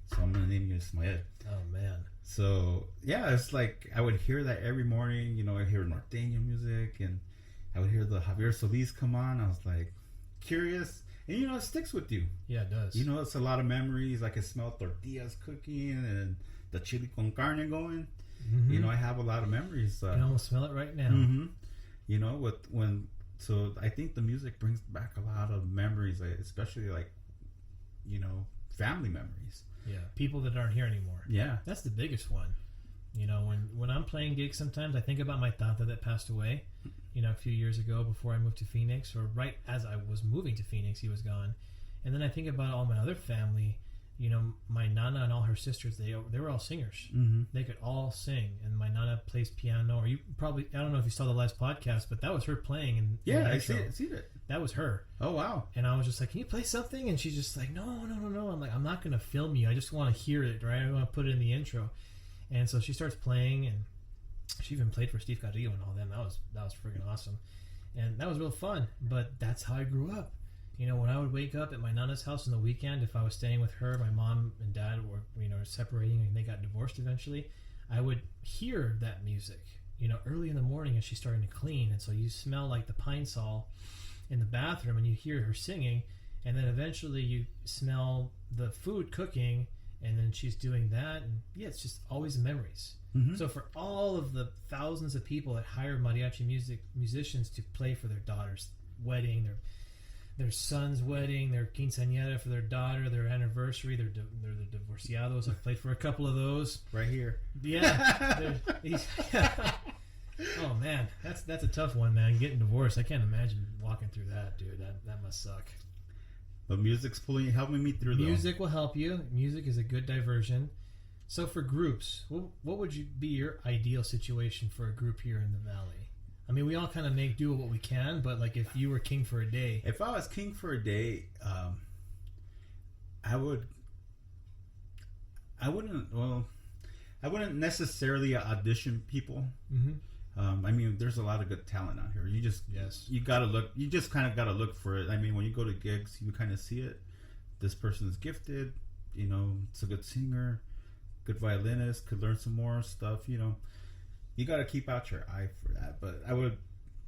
so I'm gonna name you Ismael. Oh man. So yeah, it's like I would hear that every morning. You know, I hear norteño music, and I would hear the Javier Solis come on. I was like curious, and you know, it sticks with you. Yeah, it does. You know, it's a lot of memories. I can smell tortillas cooking and the chili con carne going. You know, I have a lot of memories. I can almost smell it right now. You know, so I think the music brings back a lot of memories, especially, like, you know, family memories. Yeah, people that aren't here anymore. Yeah, that's the biggest one. You know, when I'm playing gigs, sometimes I think about my tata that passed away, you know, a few years ago before I moved to Phoenix, or right as I was moving to Phoenix, he was gone. And then I think about all my other family. You know, my nana and all her sisters, they were all singers. They could all sing. And my nana plays piano. Or I don't know if you saw the last podcast, but that was her playing. I see it. That was her. Oh, wow. And I was just like, can you play something? And she's just like, no. I'm like, I'm not going to film you. I just want to hear it, right? I want to put it in the intro. And so she starts playing, and she even played for Steve Carrillo and all them. That was freaking awesome. And that was real fun. But that's how I grew up. You know, when I would wake up at my nana's house on the weekend, if I was staying with her, my mom and dad were, you know, separating, and they got divorced eventually, I would hear that music, you know, early in the morning as she's starting to clean. And so you smell like the pine sol in the bathroom, and you hear her singing, and then eventually you smell the food cooking, and then she's doing that, and yeah, it's just always memories. So for all of the thousands of people that hire mariachi musicians to play for their daughter's wedding, their son's wedding, their quinceañera for their daughter, their anniversary, they're the divorciados. I've played for a couple of those. Right here. Yeah. Oh man, that's a tough one, man. Getting divorced, I can't imagine walking through that, dude. That must suck. But music's helping me through. Music will help you. Music is a good diversion. So for groups, what would be your ideal situation for a group here in the Valley? I mean, we all kind of make do with what we can, but like if you were king for a day. If I was king for a day, I wouldn't necessarily audition people. I mean, there's a lot of good talent out here. You just gotta look. You just kind of gotta look for it. I mean, when you go to gigs, you kind of see it. This person is gifted. You know, it's a good singer, good violinist. Could learn some more stuff. You know, you got to keep out your eye for that. But I would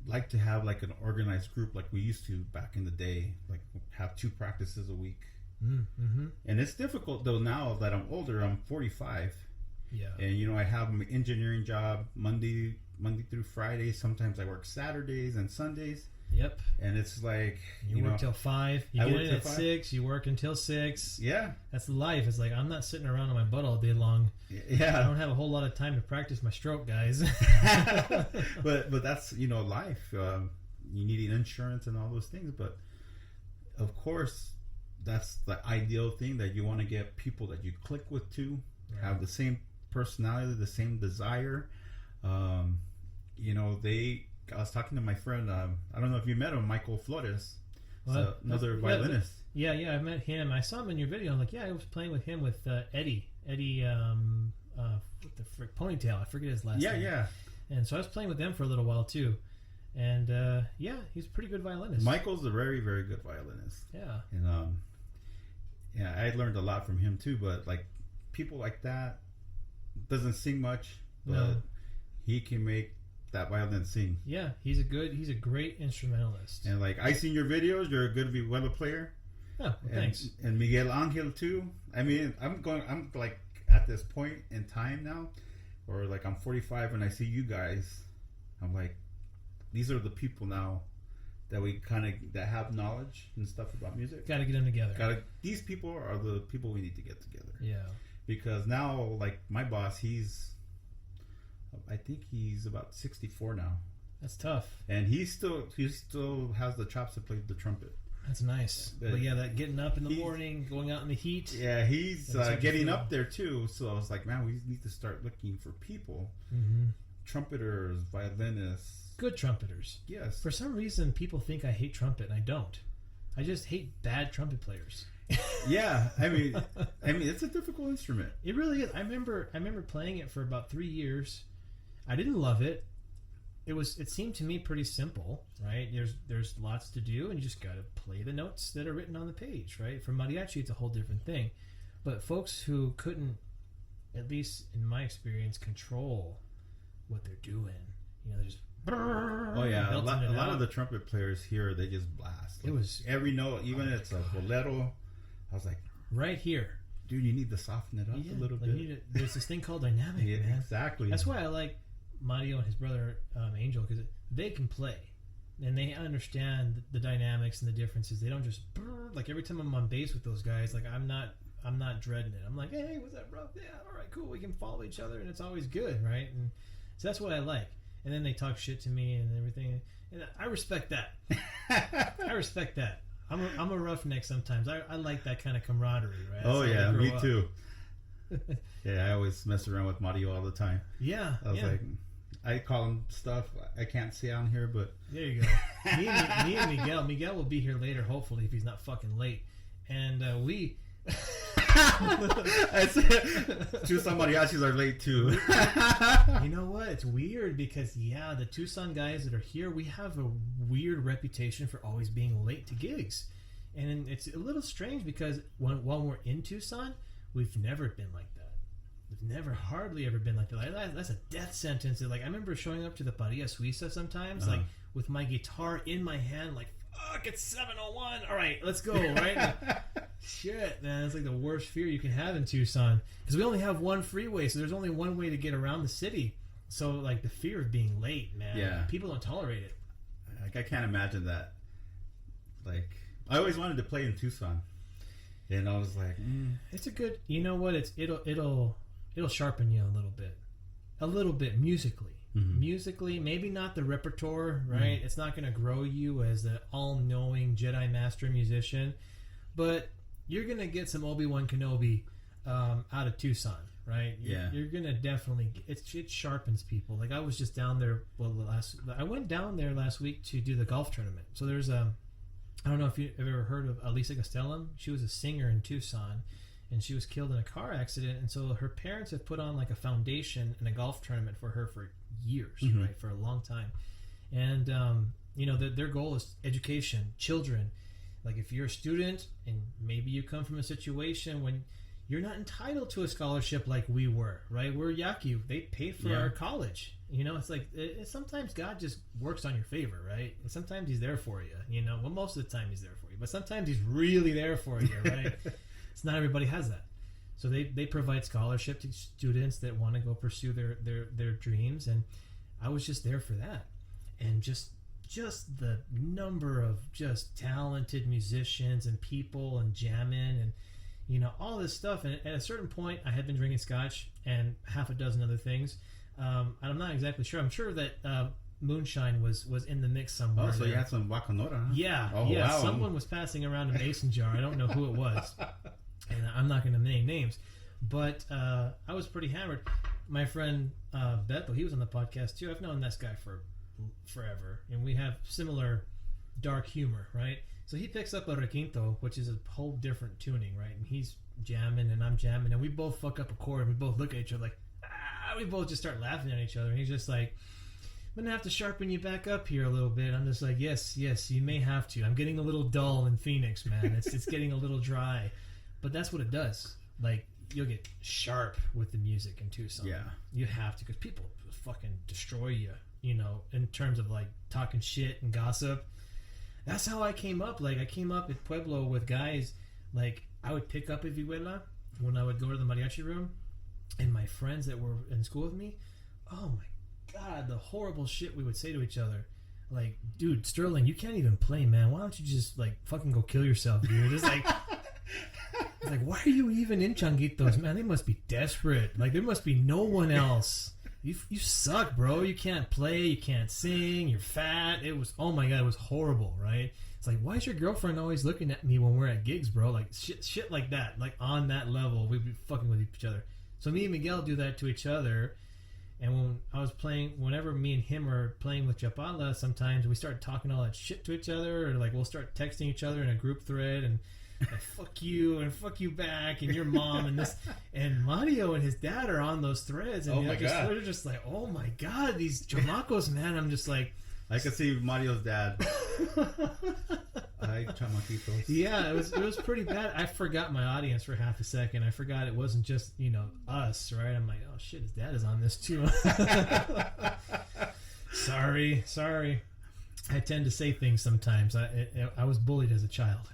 like to have like an organized group like we used to back in the day. Like have 2 practices a week. And it's difficult though now that I'm older. I'm 45. Yeah. And you know, I have an engineering job Monday through Friday. Sometimes I work Saturdays and Sundays. Yep. And it's like you work till 5. You get in at 5. 6. You work until 6. Yeah. That's life. It's like I'm not sitting around on my butt all day long. Yeah. I don't have a whole lot of time to practice my stroke, guys. but that's, you know, life. You need insurance and all those things. But of course, that's the ideal thing, that you want to get people that you click with too, have the same personality, the same desire. You know, I was talking to my friend, I don't know if you met him, Michael Flores, another violinist. Yeah, I met him. I saw him in your video. I'm like, yeah, I was playing with him with Eddie, what the frick, Ponytail. I forget his last name. Yeah. And so I was playing with them for a little while too. And yeah, he's a pretty good violinist. Michael's a very, very good violinist. Yeah. And yeah, I learned a lot from him too. But like people like that, doesn't sing much, but he can make that violin sing. Yeah, he's a great instrumentalist. And like I seen your videos, you're a good viola player. Oh, well, thanks. And Miguel Angel too. I mean, I'm like at this point in time now, or like I'm 45 and I see you guys, I'm like, these are the people now that we that have knowledge and stuff about music. Got to get them together. These people are the people we need to get together. Yeah. Because now, like my boss, I think he's about 64 now. That's tough. And he still has the chops to play the trumpet. That's nice. But yeah, that getting up in the morning, going out in the heat. Yeah, he's getting up there too. So I was like, man, we need to start looking for people. Mm-hmm. Trumpeters, violinists. Good trumpeters. Yes. For some reason, people think I hate trumpet, and I don't. I just hate bad trumpet players. Yeah, I mean, it's a difficult instrument. It really is. I remember playing it for about 3 years. I didn't love it. It seemed to me pretty simple, right? There's lots to do, and you just got to play the notes that are written on the page, right? For mariachi, it's a whole different thing. But folks who couldn't, at least in my experience, control what they're doing, they're just. Oh yeah, a lot of the trumpet players here, they just blast. Like, it was every note, even it's a bolero. I was like, right here, dude, you need to soften it up a little bit. There's this thing called dynamic, man. Exactly. That's why I like Mario and his brother Angel, because they can play and they understand the dynamics and the differences. They don't just like every time I'm on bass with those guys. Like I'm not dreading it. I'm like, hey, what's up, bro? Yeah, all right, cool. We can follow each other, and it's always good, right? And so that's what I like. And then they talk shit to me and everything, and I respect that. I respect that. I'm a roughneck sometimes. I like that kind of camaraderie, right? That's yeah, me too. Yeah, I always mess around with Mario all the time. Yeah, I was like, I call him stuff I can't say on here, but there you go. me and Miguel will be here later, hopefully, if he's not fucking late. And we. Tucson mariachis are late too. You know what? It's weird because the Tucson guys that are here, we have a weird reputation for always being late to gigs, and it's a little strange because while we're in Tucson, we've never been like that. We've never hardly ever been like that. That's a death sentence. Like I remember showing up to the Paria Suiza sometimes, like with my guitar in my hand, like fuck, it's 7:01. All right, let's go, right? Shit, man, it's like the worst fear you can have in Tucson. Because we only have one freeway, so there's only one way to get around the city. So, like, the fear of being late, man. Yeah. People don't tolerate it. Like, I can't imagine that. Like, I always wanted to play in Tucson. And I was like, It's a good, you know what? It'll sharpen you a little bit musically. Mm-hmm. Musically, maybe not the repertoire, right? Mm-hmm. It's not going to grow you as an all-knowing Jedi Master musician, but you're going to get some Obi-Wan Kenobi out of Tucson, right? You're going to definitely, it sharpens people. Like, I was just down there, I went down there last week to do the golf tournament. So there's I don't know if you've ever heard of Elisa Castellum. She was a singer in Tucson, and she was killed in a car accident. And so her parents have put on like a foundation and a golf tournament for her for years, mm-hmm. right? For a long time. And, their goal is education, children. Like, if you're a student and maybe you come from a situation when you're not entitled to a scholarship like we were, right? We're Yaki. They pay for our college. It's like sometimes God just works on your favor, right? And sometimes He's there for you, Well, most of the time He's there for you. But sometimes He's really there for you, right? It's not everybody has that. So they provide scholarship to students that want to go pursue their dreams. And I was just there for that. And just the number of just talented musicians and people and jamming and all this stuff. And at a certain point, I had been drinking scotch and half a dozen other things. And I'm not exactly sure. I'm sure that moonshine was in the mix somewhere. Oh, so you had some Wakanora, huh? Yeah. Oh, yeah. wow. Someone was passing around a mason jar. I don't know who it was. And I'm not going to name names. But I was pretty hammered. My friend Beto, he was on the podcast too. I've known this guy for forever. And we have similar dark humor, right? So he picks up a requinto, which is a whole different tuning, right? And he's jamming and I'm jamming, and we both fuck up a chord, and we both look at each other like, we both just start laughing at each other. And he's just like, I'm gonna have to sharpen you back up here a little bit. I'm just like, yes, you may have to. I'm getting a little dull in Phoenix, man. It's getting a little dry, but that's what it does. Like, you'll get sharp with the music in Tucson. Yeah, you have to, because people fucking destroy you, in terms of like talking shit and gossip. That's how I came up. Like, I came up at Pueblo with guys. Like, I would pick up a vihuela when I would go to the mariachi room, and my friends that were in school with me, oh my God, the horrible shit we would say to each other. Like, dude, Sterling, you can't even play, man. Why don't you just, like, fucking go kill yourself, dude? It's like, why are you even in Changuitos, man? They must be desperate. Like, there must be no one else. You suck, bro. You can't play. You can't sing. You're fat. It was, oh my God, it was horrible, right? It's like, why is your girlfriend always looking at me when we're at gigs, bro? Like, shit like that. Like, on that level, we'd be fucking with each other. So me and Miguel do that to each other. And when I was playing, whenever me and him are playing with Chapala, sometimes we start talking all that shit to each other, or like we'll start texting each other in a group thread and like, fuck you and fuck you back and your mom and this. And Mario and his dad are on those threads, and they're just like, oh my God, these chamacos, man. I'm just like, I could see Mario's dad. Ay, chamaquitos. Yeah, it was pretty bad. I forgot my audience for half a second. I forgot it wasn't just, us, right? I'm like, oh shit, his dad is on this too. Sorry. I tend to say things sometimes. I was bullied as a child.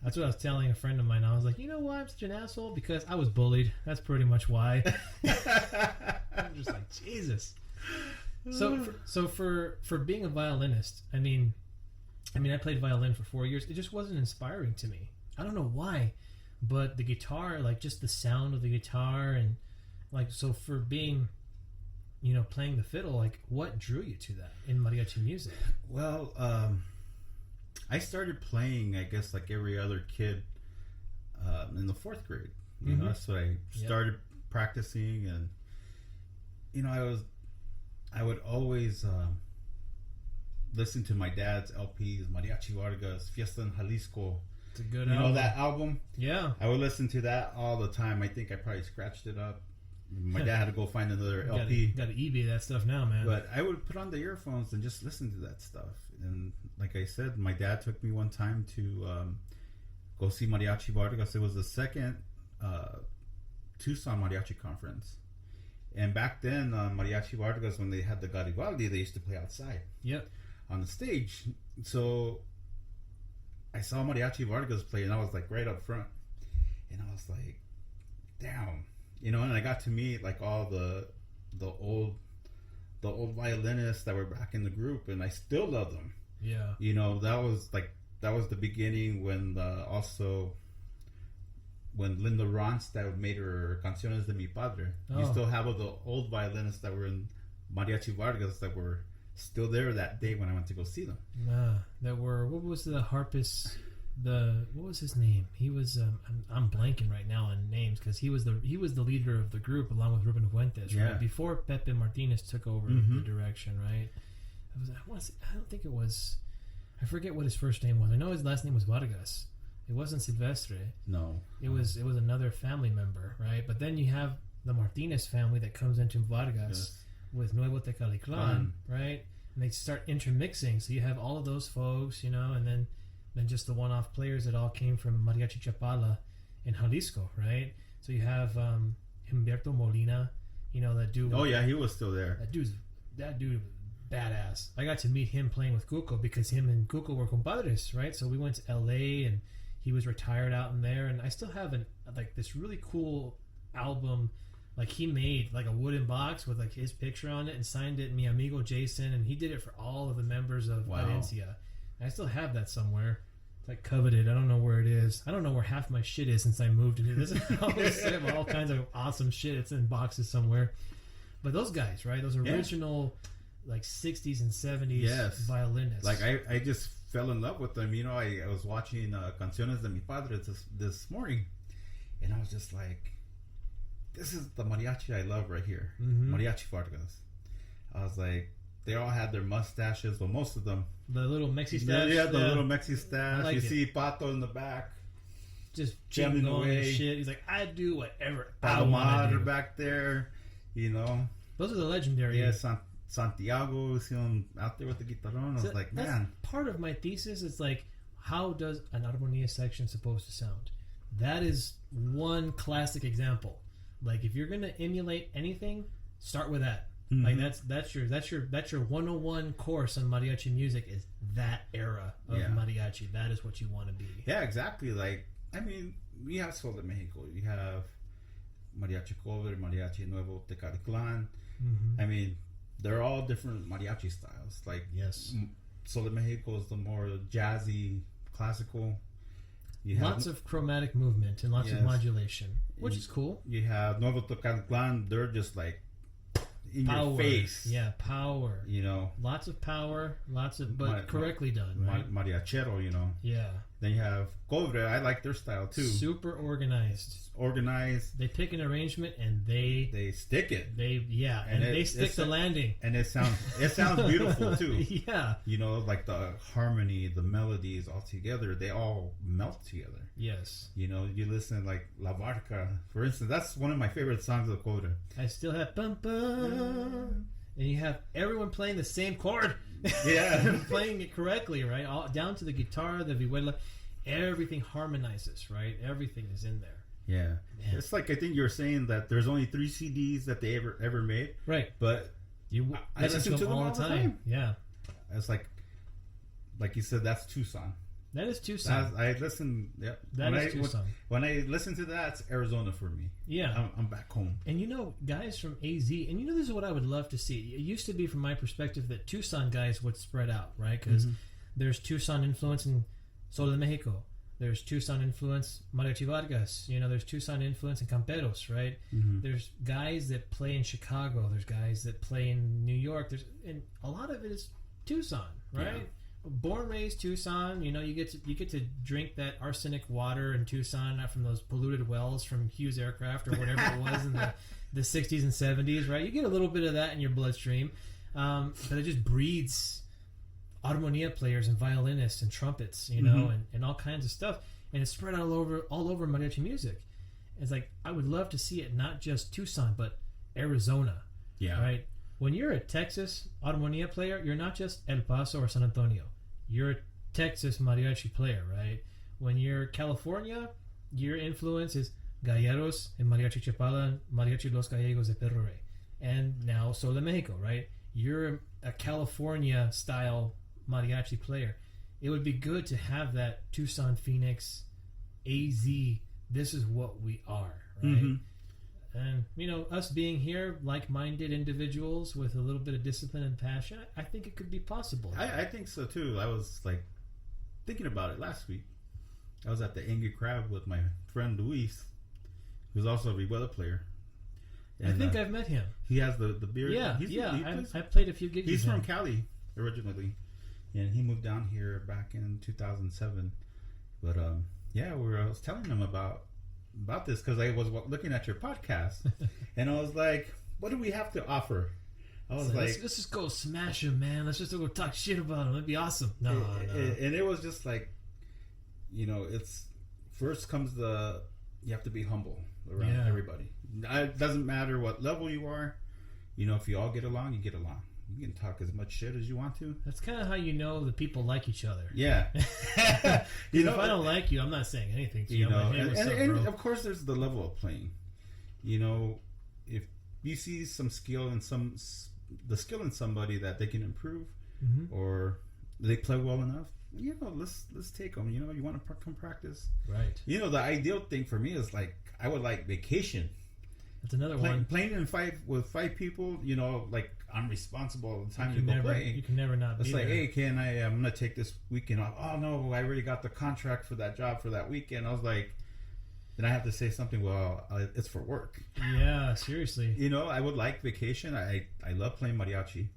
That's what I was telling a friend of mine. I was like, you know why I'm such an asshole? Because I was bullied. That's pretty much why. I'm just like, Jesus. So for being a violinist, I mean, I played violin for 4 years. It just wasn't inspiring to me. I don't know why, but the guitar, like just the sound of the guitar, and like, so for being, playing the fiddle, like what drew you to that in mariachi music? Well, I started playing, I guess, like every other kid in the 4th grade. You know, so I started practicing, and I would always listen to my dad's LPs, Mariachi Vargas, Fiesta in Jalisco. It's a good album. You know that album? Yeah. I would listen to that all the time. I think I probably scratched it up. My dad had to go find another LP. Got to eBay that stuff now, man. But I would put on the earphones and just listen to that stuff. And like I said, my dad took me one time to go see Mariachi Vargas. It was the second Tucson Mariachi Conference. And back then, Mariachi Vargas, when they had the Garibaldi, they used to play outside. Yep. On the stage. So I saw Mariachi Vargas play, and I was like right up front, and I was like, damn, you know. And I got to meet like all the old violinists that were back in the group, and I still love them. Yeah, you know, that was the beginning when when Linda Ronstadt made her Canciones de mi Padre. You still have all the old violinists that were in Mariachi Vargas that were still there that day when I went to go see them. That were, what was the harpist? What was his name? He was I'm blanking right now on names because he was the leader of the group along with Ruben Fuentes, right? Before Pepe Martinez took over the direction, right? I don't think it was. I forget what his first name was. I know his last name was Vargas. It wasn't Silvestre. No, it was another family member, right? But then you have the Martinez family that comes into Vargas with Nuevo Tecalitlán, right? And they start intermixing. So you have all of those folks, you know, and then just the one-off players that all came from Mariachi Chapala in Jalisco, right? So you have Humberto Molina, you know, that dude. Oh yeah, he was still there. That dude, badass. I got to meet him playing with Cuco because him and Cuco were compadres, right? So we went to LA and he was retired out in there, and I still have this really cool album. Like he made like a wooden box with like his picture on it and signed it, mi amigo Jason, and he did it for all of the members of Valencia. I still have that somewhere. It's like coveted. I don't know where it is. I don't know where half my shit is since I moved into this house. All kinds of awesome shit. It's in boxes somewhere. But those guys, right? Those original like 60s and 70s violinists. Like I just fell in love with them. You know, I was watching Canciones de mi Padre this morning, and I was just like, this is the mariachi I love right here. Mariachi Vargas. I was like, they all had their mustaches, well, most of them. The little Mexi stash. Yeah, the little Mexi stash. Like see Pato in the back. Just jamming away. Shit. He's like, I do whatever I want want to do. Back there, you know. Those are the legendary. Yeah, Santiago, see him out there with the guitarón. I was like, man. Part of my thesis is like, how does an armonía section supposed to sound? That is one classic example. Like, if you're gonna emulate anything, start with that. Like that's your 101 course on mariachi music is that era of mariachi. That is what you want to be. Yeah, exactly. Like, I mean, we have Sol de Mexico. You have Mariachi Cover, Mariachi Nuevo Tecalitlán. I mean, they're all different mariachi styles. Like, Sol de Mexico is the more jazzy, classical. You have lots of chromatic movement and lots of modulation, which is cool. You have Nuevo Tecalitlán. They're just like in your face. Yeah, power. You know, lots of power, but correctly done. Right? Mariachero, you know. Yeah. Then you have Cobre. I like their style too. Super organized. They pick an arrangement and they stick it. And they stick the landing. And it sounds beautiful too. Yeah. You know, like the harmony, the melodies all together, they all melt together. Yes. You know, you listen like La Barca, for instance. That's one of my favorite songs of Cobre. I still have bum bum. And you have everyone playing the same chord. Yeah. Playing it correctly, right? All down to the guitar, the vihuela. Everything harmonizes, right? Everything is in there. Yeah. Man. It's like, I think you're saying that there's only 3 CDs that they ever made. Right. But I listen to them all the time. Yeah. It's like you said, that's Tucson. That is Tucson. I listen. Yeah. Tucson. When I listen to that, it's Arizona for me. Yeah. I'm back home. And you know, guys from AZ, and you know, this is what I would love to see. It used to be, from my perspective, that Tucson guys would spread out, right? Because there's Tucson influence in Sol de Mexico. There's Tucson influence Mariachi Vargas. You know, there's Tucson influence in Camperos, right? There's guys that play in Chicago. There's guys that play in New York. And a lot of it is Tucson, right? Yeah. Born, raised Tucson. You know, you get to drink that arsenic water in Tucson, not from those polluted wells from Hughes Aircraft or whatever it was in the 60s and 70s, right? You get a little bit of that in your bloodstream, but it just breeds armonía players and violinists and trumpets, you know, and all kinds of stuff, and it's spread out all over mariachi music. It's like, I would love to see it not just Tucson but Arizona. Yeah. Right. When you're a Texas armonía player, you're not just El Paso or San Antonio. You're a Texas mariachi player, right? When you're California, your influence is Galleros and Mariachi Chapala and Mariachi Los Gallegos de Perro Rey, and now Sol de Mexico, right? You're a California style mariachi player. it would be good to have that Tucson, Phoenix, AZ. This is what we are, right? Mm-hmm. And, you know, us being here, like-minded individuals with a little bit of discipline and passion, I think it could be possible. I think so, too. I was, like, thinking about it last week. I was at the Angry Crab with my friend Luis, who's also a reweather player. And, I think I've met him. He has the beard. Yeah, I played a few gigs He's with from him. Cali, originally. And he moved down here back in 2007. But, I was telling him about this because I was looking at your podcast and I was like, what do we have to offer? I was like, let's just go smash him, man. Let's just go talk shit about him. That'd be awesome. No. And it was just like, you know, it's first comes you have to be humble around everybody. It doesn't matter what level you are. You know, if you all get along, you get along. You can talk as much shit as you want to. That's kind of how you know the people like each other. Yeah. You know, if I don't like you, I'm not saying anything to you. And of course, there's the level of playing. You know, if you see some skill in the skill in somebody that they can improve, or they play well enough, you know, let's take them. You know, you want to come practice, right? You know, the ideal thing for me is like I would like vacation. That's another one. Playing with five people, you know, like I'm responsible all the time to go play. You can never not. It's be like, there. hey, I'm gonna take this weekend off. Oh no, I already got the contract for that job for that weekend. I was like, then I have to say something. Well, it's for work. Yeah, seriously. You know, I would like vacation. I love playing mariachi.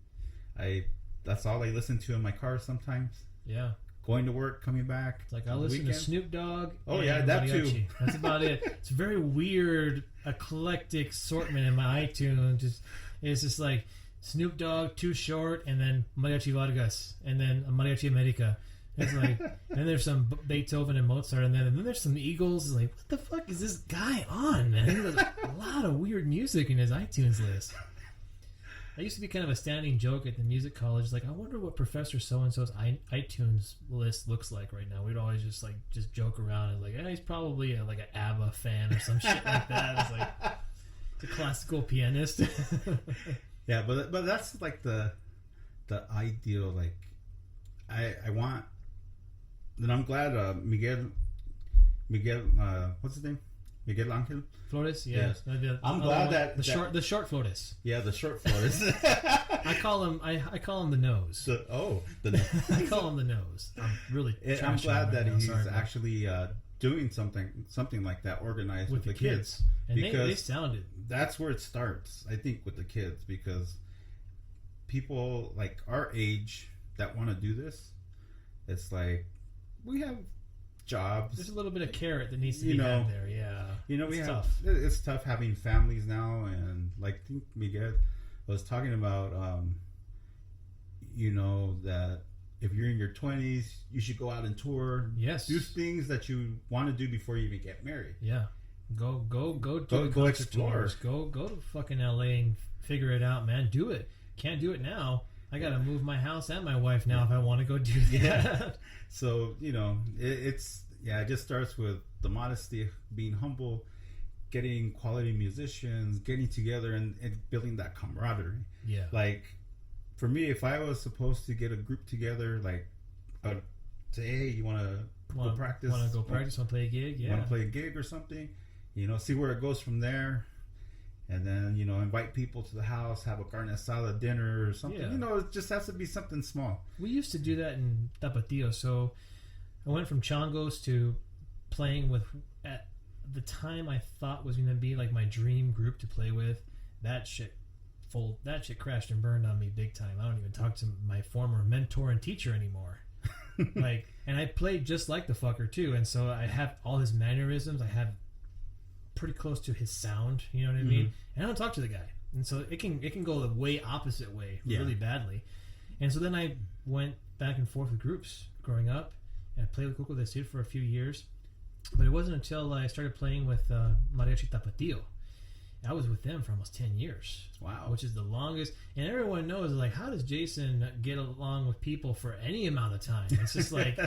That's all I listen to in my car sometimes. Yeah. Going to work, coming back. It's like I listen to Snoop Dogg. Oh yeah, that mariachi. too. That's about it. It's a very weird, eclectic assortment in my iTunes. It's just like Snoop Dogg, Too Short, and then Mariachi Vargas, and then Mariachi America. It's like, then there's some Beethoven and Mozart, and then there's some Eagles. It's like, what the fuck is this guy on, man? There's a lot of weird music in his iTunes list. I used to be kind of a standing joke at the music college. Like, I wonder what Professor So-and-so's iTunes list looks like right now. We'd always just joke around and like, he's probably like an ABBA fan or some shit like that. It's like, it's a classical pianist. Yeah, but that's like the ideal. Like, I want, and I'm glad Miguel, what's his name? Miguel Angel Flores, yeah. Yes. I'm glad that the short Flores. Yeah, the short Flores. I call him the nose. I call him the nose. I'm really. I'm glad that he's actually doing something like that, organized with the kids. And they sounded. That's where it starts, I think, with the kids, because people like our age that want to do this, it's like we have jobs. There's a little bit of carrot that needs to be had there. Yeah, you know, it's tough having families now, and like I think Miguel was talking about, you know, that if you're in your 20s, you should go out and tour. Yes, do things that you want to do before you even get married. Yeah, go explore. Go to fucking LA and figure it out, man. Do it. Can't do it now. I gotta move my house and my wife now if I want to go do that. Yeah. So, you know, it just starts with the modesty, being humble, getting quality musicians, getting together and building that camaraderie. Yeah. Like, for me, if I was supposed to get a group together, like, I would say, hey, you want to go practice? Want to go practice? Want to play a gig? Yeah. Want to play a gig or something? You know, see where it goes from there. And then, you know, invite people to the house, have a carne asada dinner or something. Yeah. You know, it just has to be something small. We used to do that in Tapatio. So I went from changos to playing with, at the time I thought was going to be like my dream group to play with. That shit crashed and burned on me big time. I don't even talk to my former mentor and teacher anymore. Like, and I played just like the fucker too. And so I have all his mannerisms. I have pretty close to his sound, you know what I mean? And I don't talk to the guy, and so it can go the way opposite way, really badly. And so then I went back and forth with groups growing up, and I played with Coco de Cid for a few years, but it wasn't until I started playing with Mariachi Tapatio. I was with them for almost 10 years. Wow. Which is the longest. And everyone knows, like, how does Jason get along with people for any amount of time? It's just like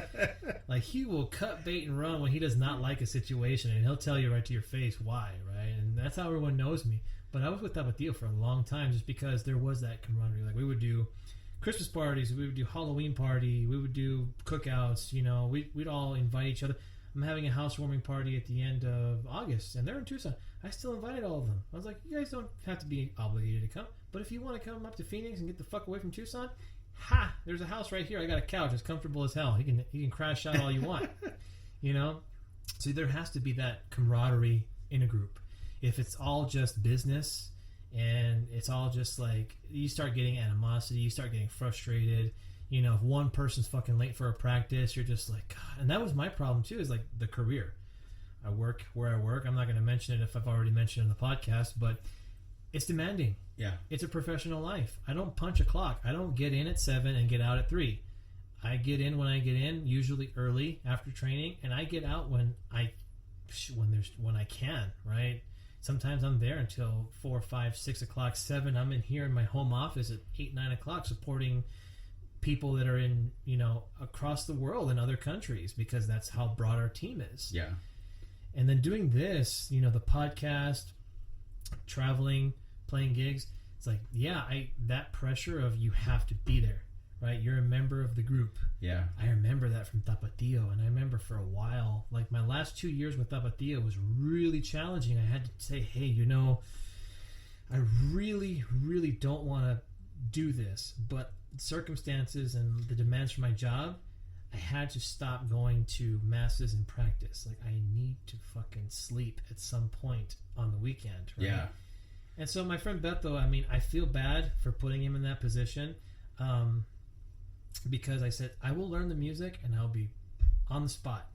he will cut bait and run when he does not like a situation, and he'll tell you right to your face why, right? And that's how everyone knows me. But I was with Tapatio for a long time just because there was that camaraderie. Like, we would do Christmas parties. We would do Halloween party. We would do cookouts. You know, we'd all invite each other. I'm having a housewarming party at the end of August, and they're in Tucson. I still invited all of them. I was like, you guys don't have to be obligated to come, but if you want to come up to Phoenix and get the fuck away from Tucson, there's a house right here. I got a couch. It's comfortable as hell. You can crash out all you want. You know? So there has to be that camaraderie in a group. If it's all just business and it's all just like, you start getting animosity, you start getting frustrated. You know, if one person's fucking late for a practice, you're just like, God. And that was my problem too, is like the career. I work where I work. I'm not going to mention it if I've already mentioned it in the podcast, but it's demanding. Yeah. It's a professional life. I don't punch a clock. I don't get in at 7 and get out at 3. I get in when I get in, usually early after training, and I get out when I can, right? Sometimes I'm there until 4, 5, 6 o'clock, 7. I'm in here in my home office at 8, 9 o'clock supporting people that are in, you know, across the world in other countries, because that's how broad our team is. Yeah. And then doing this, you know, the podcast, traveling, playing gigs, it's like, that pressure of you have to be there, right? You're a member of the group. Yeah. I remember that from Tapatio, and I remember for a while, like my last 2 years with Tapatio was really challenging. I had to say, hey, you know, I really, really don't want to do this, but circumstances and the demands for my job, I had to stop going to masses and practice. Like, I need to fucking sleep at some point on the weekend, right? Yeah. And so my friend Beto, I mean, I feel bad for putting him in that position, because I said, I will learn the music and I'll be on the spot,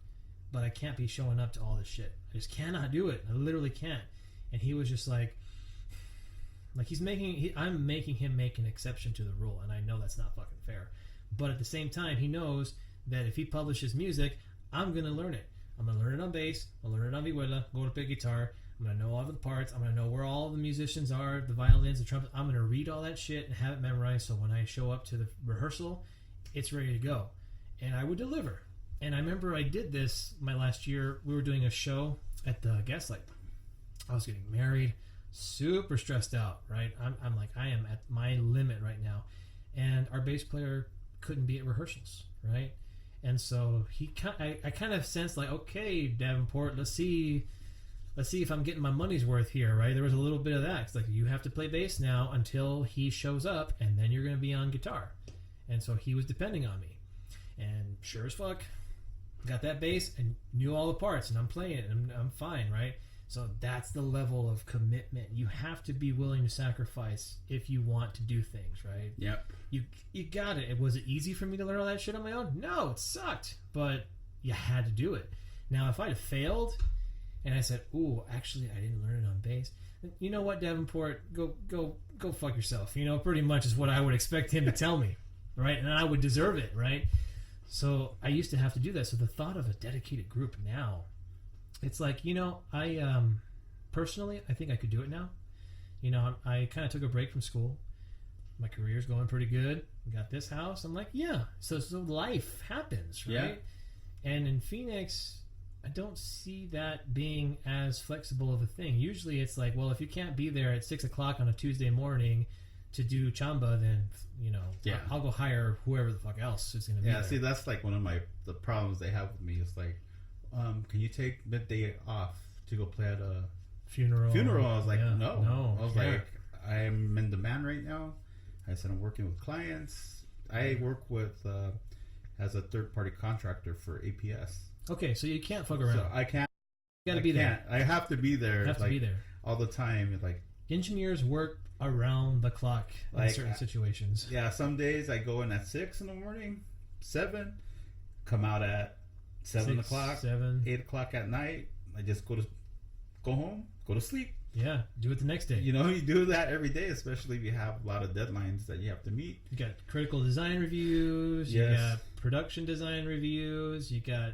but I can't be showing up to all this shit. I just cannot do it. I literally can't. And he was just like I'm making him make an exception to the rule, and I know that's not fucking fair. But at the same time, he knows that if he publishes music, I'm going to learn it. I'm going to learn it on bass. I'll learn it on vihuela, go to play guitar. I'm going to know all of the parts. I'm going to know where all the musicians are, the violins, the trumpets. I'm going to read all that shit and have it memorized, so when I show up to the rehearsal, it's ready to go. And I would deliver. And I remember I did this my last year. We were doing a show at the Gaslight. I was getting married, super stressed out, right? I'm like, I am at my limit right now. And our bass player couldn't be at rehearsals, right? And so I kind of sensed like, okay, Davenport, let's see if I'm getting my money's worth here, right? There was a little bit of that. It's like, you have to play bass now until he shows up, and then you're going to be on guitar. And so he was depending on me. And sure as fuck, got that bass and knew all the parts, and I'm playing it, and I'm fine, right? So that's the level of commitment. You have to be willing to sacrifice if you want to do things, right? Yep. You got it. Was it easy for me to learn all that shit on my own? No, it sucked. But you had to do it. Now, if I'd have failed and I said, ooh, actually, I didn't learn it on bass, you know what, Davenport? Go fuck yourself. You know, pretty much is what I would expect him to tell me, right? And I would deserve it, right? So I used to have to do that. So the thought of a dedicated group now, it's like, you know, I personally, I think I could do it now. You know, I kind of took a break from school. My career's going pretty good. Got this house. I'm like, yeah. So life happens, right? Yeah. And in Phoenix, I don't see that being as flexible of a thing. Usually it's like, well, if you can't be there at 6 o'clock on a Tuesday morning to do chamba, then, you know, yeah, I'll go hire whoever the fuck else is going to be there. Yeah, see, that's like one of the problems they have with me. It's like, can you take midday off to go play at a funeral? I was like, no. I was like, I'm in demand right now. I said, I'm working with clients. I work with as a third-party contractor for APS. Okay, so you can't fuck around. So I can't. You got to be there. I have to be there. You have to be there all the time. Like, engineers work around the clock in certain situations. Yeah, some days I go in at 6 in the morning, 7, come out at 7 o'clock, 8 o'clock at night. I just go home, go to sleep. Yeah, do it the next day. You know, you do that every day, especially if you have a lot of deadlines that you have to meet. You got critical design reviews. Yes. You got production design reviews. You got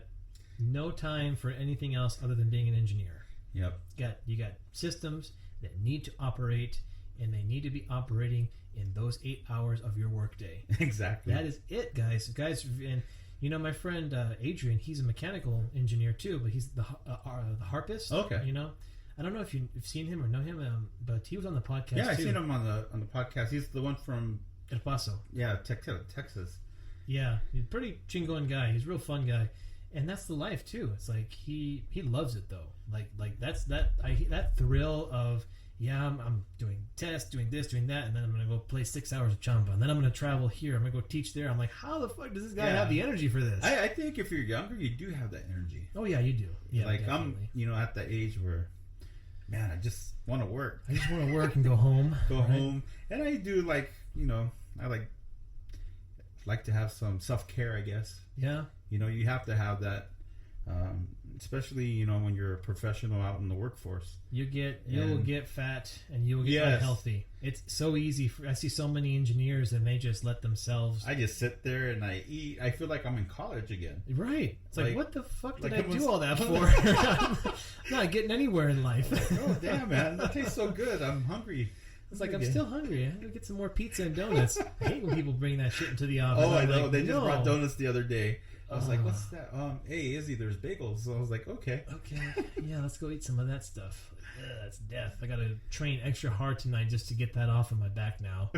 no time for anything else other than being an engineer. Yep. You got systems that need to operate, and they need to be operating in those 8 hours of your workday. Exactly. That is it, guys. And you know, my friend Adrian, he's a mechanical engineer too, but he's the harpist. Okay. You know, I don't know if you've seen him or know him, but he was on the podcast. Yeah, I've too. seen him on the podcast. He's the one from El Paso. Yeah, Texas. Yeah, he's a pretty chingon guy. He's a real fun guy, and that's the life too. It's like he loves it though. Like that's that thrill of I'm doing tests, doing this, doing that, and then I'm gonna go play 6 hours of chamba, and then I'm gonna travel here. I'm gonna go teach there. I'm like, how the fuck does this guy have the energy for this? I think if you're younger, you do have that energy. Oh yeah, you do. Yeah, like definitely. I'm, at the age where, man, I just want to work. I just want to work and go home. Home, and I do I like to have some self-care, I guess. Yeah. You have to have that, especially, when you're a professional out in the workforce. You'll get fat and you'll get unhealthy. It's so easy. I see so many engineers and they just let themselves. I just sit there and I eat. I feel like I'm in college again. Right. It's like what the fuck did I do all that for? I'm not getting anywhere in life. Oh, damn, man. That tastes so good. I'm hungry. It's like, I'm still hungry. I gotta get some more pizza and donuts. I hate when people bring that shit into the office. Oh, I know. They just brought donuts the other day. I was like, what's that? Hey, Izzy, there's bagels. So I was like, okay. Yeah, let's go eat some of that stuff. That's death. I gotta train extra hard tonight just to get that off of my back now.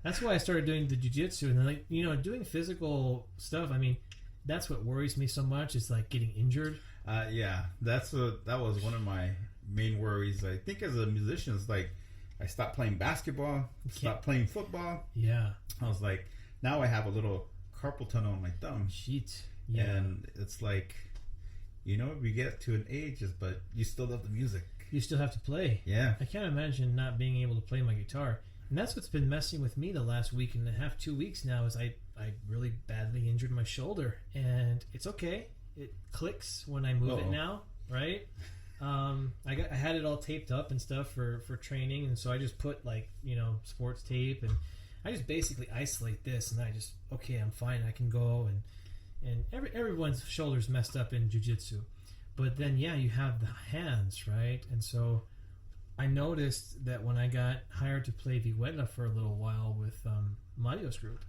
That's why I started doing the jiu-jitsu. And then, doing physical stuff, I mean, that's what worries me so much. Is like getting injured. Yeah, that was one of my main worries. I think as a musician, it's like, I stopped playing basketball, stopped playing football. Yeah. I was like, now I have a little carpal tunnel on my thumb. Shit. Yeah. And it's like, we get to an age, but you still love the music. You still have to play. Yeah. I can't imagine not being able to play my guitar. And that's what's been messing with me the last week and a half, 2 weeks now, is I really badly injured my shoulder. And it's okay. It clicks when I move it now, right? I had it all taped up and stuff for training, and so I just put sports tape, and I just basically isolate this, and I'm fine, I can go, and everyone's shoulders messed up in jiu-jitsu, but then you have the hands, right? And so I noticed that when I got hired to play vihuela for a little while with Mario's group,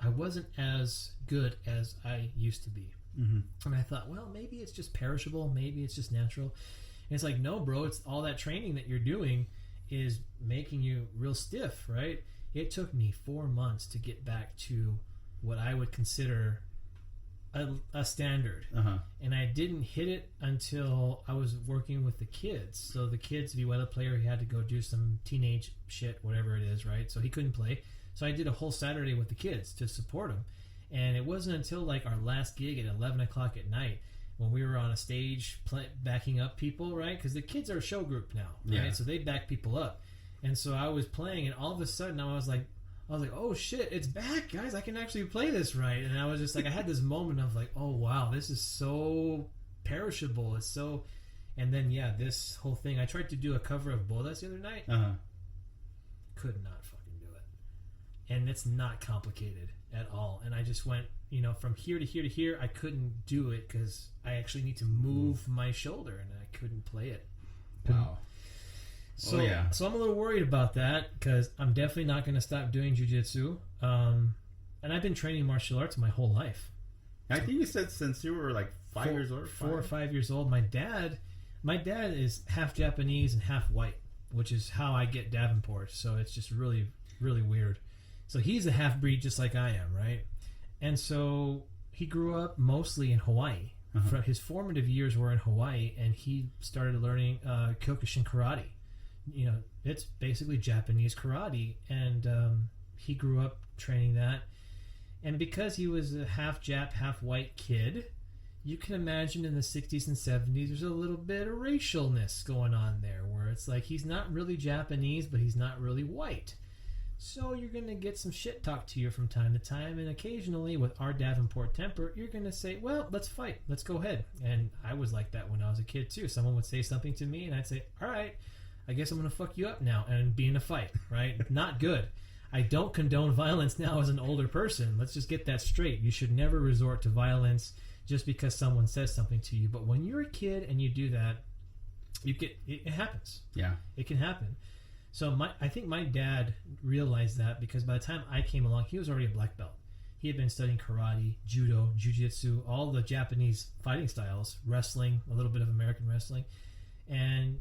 I wasn't as good as I used to be. Mm-hmm. And I thought, well, maybe it's just perishable, maybe it's just natural. And it's like, no, bro, it's all that training that you're doing is making you real stiff, right? It took me 4 months to get back to what I would consider a standard. Uh-huh. And I didn't hit it until I was working with the kids. So the kids, vihuela player, he had to go do some teenage shit, whatever it is, right? So he couldn't play. So I did a whole Saturday with the kids to support him. And it wasn't until our last gig at 11 o'clock at night when we were on a stage backing up people, right? Because the kids are a show group now, right? Yeah. So they back people up. And so I was playing, and all of a sudden I was like, oh shit, it's back, guys! I can actually play this right. And I was just like, I had this moment of oh wow, this is so perishable. It's so, and then this whole thing. I tried to do a cover of Bodas the other night. Could not fucking do it, and it's not complicated at all. And I just went, from here to here to here. I couldn't do it because I actually need to move my shoulder, and I couldn't play it. Wow. So, so I'm a little worried about that because I'm definitely not going to stop doing jiu-jitsu. And I've been training martial arts my whole life. I think you said since you were 5 years old. 4 or 5 years old. My dad is half Japanese and half white, which is how I get Davenport. So it's just really, really weird. So he's a half-breed just like I am, right? And so he grew up mostly in Hawaii. Uh-huh. His formative years were in Hawaii, and he started learning Kyokushin karate. It's basically Japanese karate, and he grew up training that. And because he was a half Jap, half white kid, you can imagine in the 60s and 70s there's a little bit of racialness going on there, where it's like he's not really Japanese, but he's not really white. So you're going to get some shit talked to you from time to time, and occasionally with our Davenport temper, you're going to say, well, let's fight. Let's go ahead. And I was like that when I was a kid too. Someone would say something to me, and I'd say, all right, I guess I'm going to fuck you up now and be in a fight, right? Not good. I don't condone violence now as an older person. Let's just get that straight. You should never resort to violence just because someone says something to you. But when you're a kid and you do that, it happens. Yeah. It can happen. So I think my dad realized that because by the time I came along, he was already a black belt. He had been studying karate, judo, jiu-jitsu, all the Japanese fighting styles, wrestling, a little bit of American wrestling. And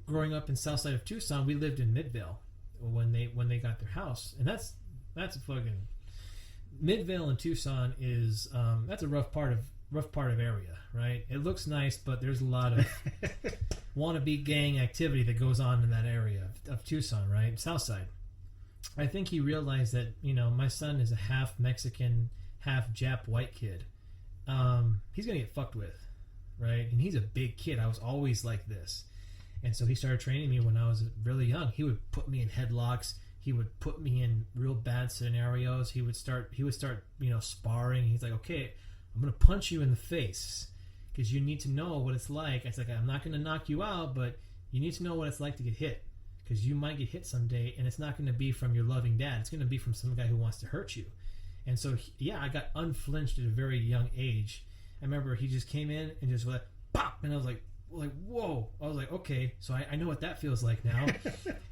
growing up in south side of Tucson, we lived in Midvale when they got their house. And that's That's a fucking Midvale and Tucson is that's a rough part of area, right? It looks nice, but there's a lot of wannabe gang activity that goes on in that area of Tucson, right? South side. I think he realized that, my son is a half Mexican, half Jap white kid. He's gonna get fucked with, right? And he's a big kid. I was always like this. And so he started training me when I was really young. He would put me in headlocks. He would put me in real bad scenarios. He would start, sparring. He's like, okay, I'm going to punch you in the face because you need to know what it's like. It's like, I'm not going to knock you out, but you need to know what it's like to get hit because you might get hit someday, and it's not going to be from your loving dad. It's going to be from some guy who wants to hurt you. And so, I got unflinched at a very young age. I remember he just came in and just went, pop, and I was like, whoa. I was like, okay, so I know what that feels like now.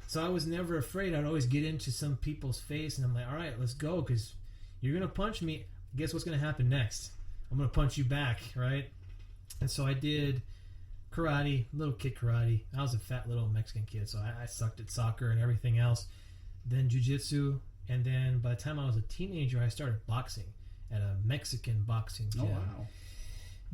So I was never afraid. I'd always get into some people's face, and I'm like, all right, let's go, because you're going to punch me. Guess what's going to happen next? I'm going to punch you back, right? And so I did karate, little kid karate. I was a fat little Mexican kid, so I sucked at soccer and everything else. Then jiu-jitsu, and then by the time I was a teenager, I started boxing at a Mexican boxing gym. Oh, wow.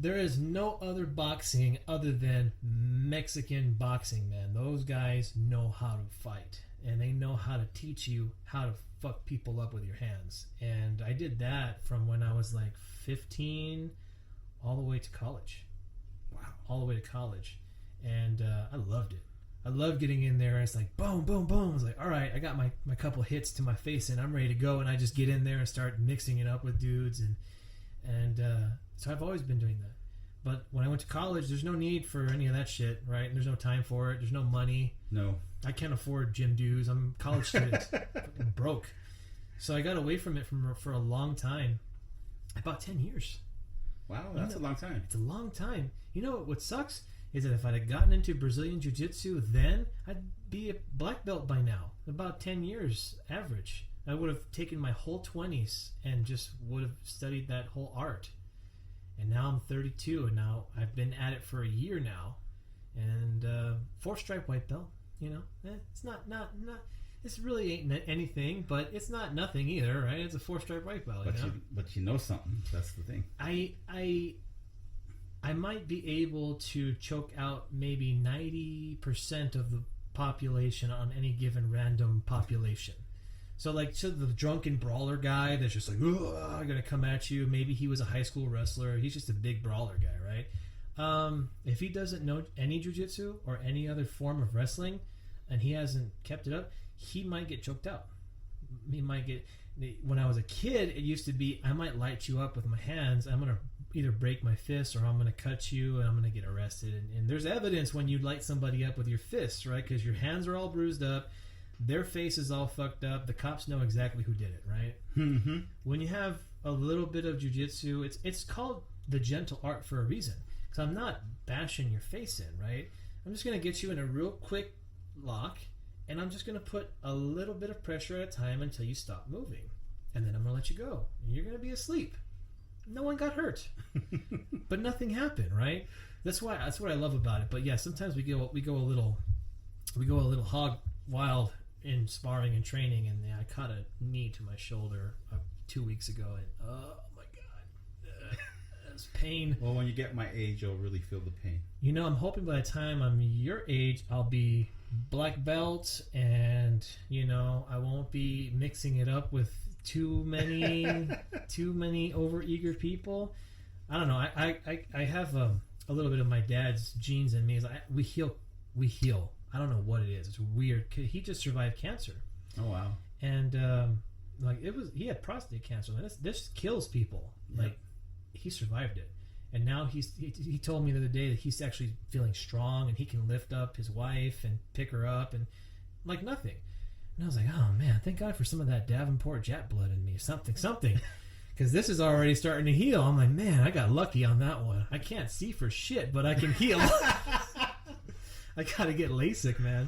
There is no other boxing other than Mexican boxing, man. Those guys know how to fight, and they know how to teach you how to fuck people up with your hands. And I did that from when I was like 15 all the way to college. Wow. All the way to college. And I loved it. I loved getting in there. It's like boom, boom, boom. I was like, all right, I got my couple hits to my face, and I'm ready to go. And I just get in there and start mixing it up with dudes, and so I've always been doing that. But when I went to college, there's no need for any of that shit, right? And there's no time for it. There's no money. No. I can't afford gym dues. I'm a college student. I'm broke. So I got away from it for a long time. About 10 years. Wow, that's a long time. It's a long time. You know what sucks? Is that if I'd have gotten into Brazilian Jiu-Jitsu then, I'd be a black belt by now. About 10 years average. I would have taken my whole 20s and just would have studied that whole art. And now I'm 32, and now I've been at it for a year now. And 4-stripe white belt, it's not this really ain't anything, but it's not nothing either, right? It's a 4-stripe white belt, But you know something. That's the thing. I might be able to choke out maybe 90% of the population on any given random population. So the drunken brawler guy that's just like, I'm going to come at you. Maybe he was a high school wrestler. He's just a big brawler guy, right? If he doesn't know any jiu-jitsu or any other form of wrestling and he hasn't kept it up, he might get choked out. He might get... When I was a kid, it used to be, I might light you up with my hands. I'm going to either break my fist or I'm going to cut you and I'm going to get arrested. And there's evidence when you light somebody up with your fists, right? Because your hands are all bruised up. Their face is all fucked up. The cops know exactly who did it, right? Mm-hmm. When you have a little bit of jiu-jitsu, it's called the gentle art for a reason. Because I'm not bashing your face in, right? I'm just going to get you in a real quick lock, and I'm just going to put a little bit of pressure at a time until you stop moving. And then I'm going to let you go. And you're going to be asleep. No one got hurt. But nothing happened, right? That's what I love about it. But yeah, sometimes we go a little hog wild in sparring and training, and I caught a knee to my shoulder 2 weeks ago, and oh my god, it's pain. Well, when you get my age, you'll really feel the pain. I'm hoping by the time I'm your age, I'll be black belt, and I won't be mixing it up with too many overeager people. I don't know. I have a little bit of my dad's genes in me. We heal. I don't know what it is. It's weird. He just survived cancer. Oh wow! And he had prostate cancer. And this kills people. Yeah. He survived it, and now he told me the other day that he's actually feeling strong and he can lift up his wife and pick her up and like nothing. And I was like, oh man, thank God for some of that Davenport Jap blood in me. Something. Because this is already starting to heal. I'm like, man, I got lucky on that one. I can't see for shit, but I can heal. I gotta get LASIK, man.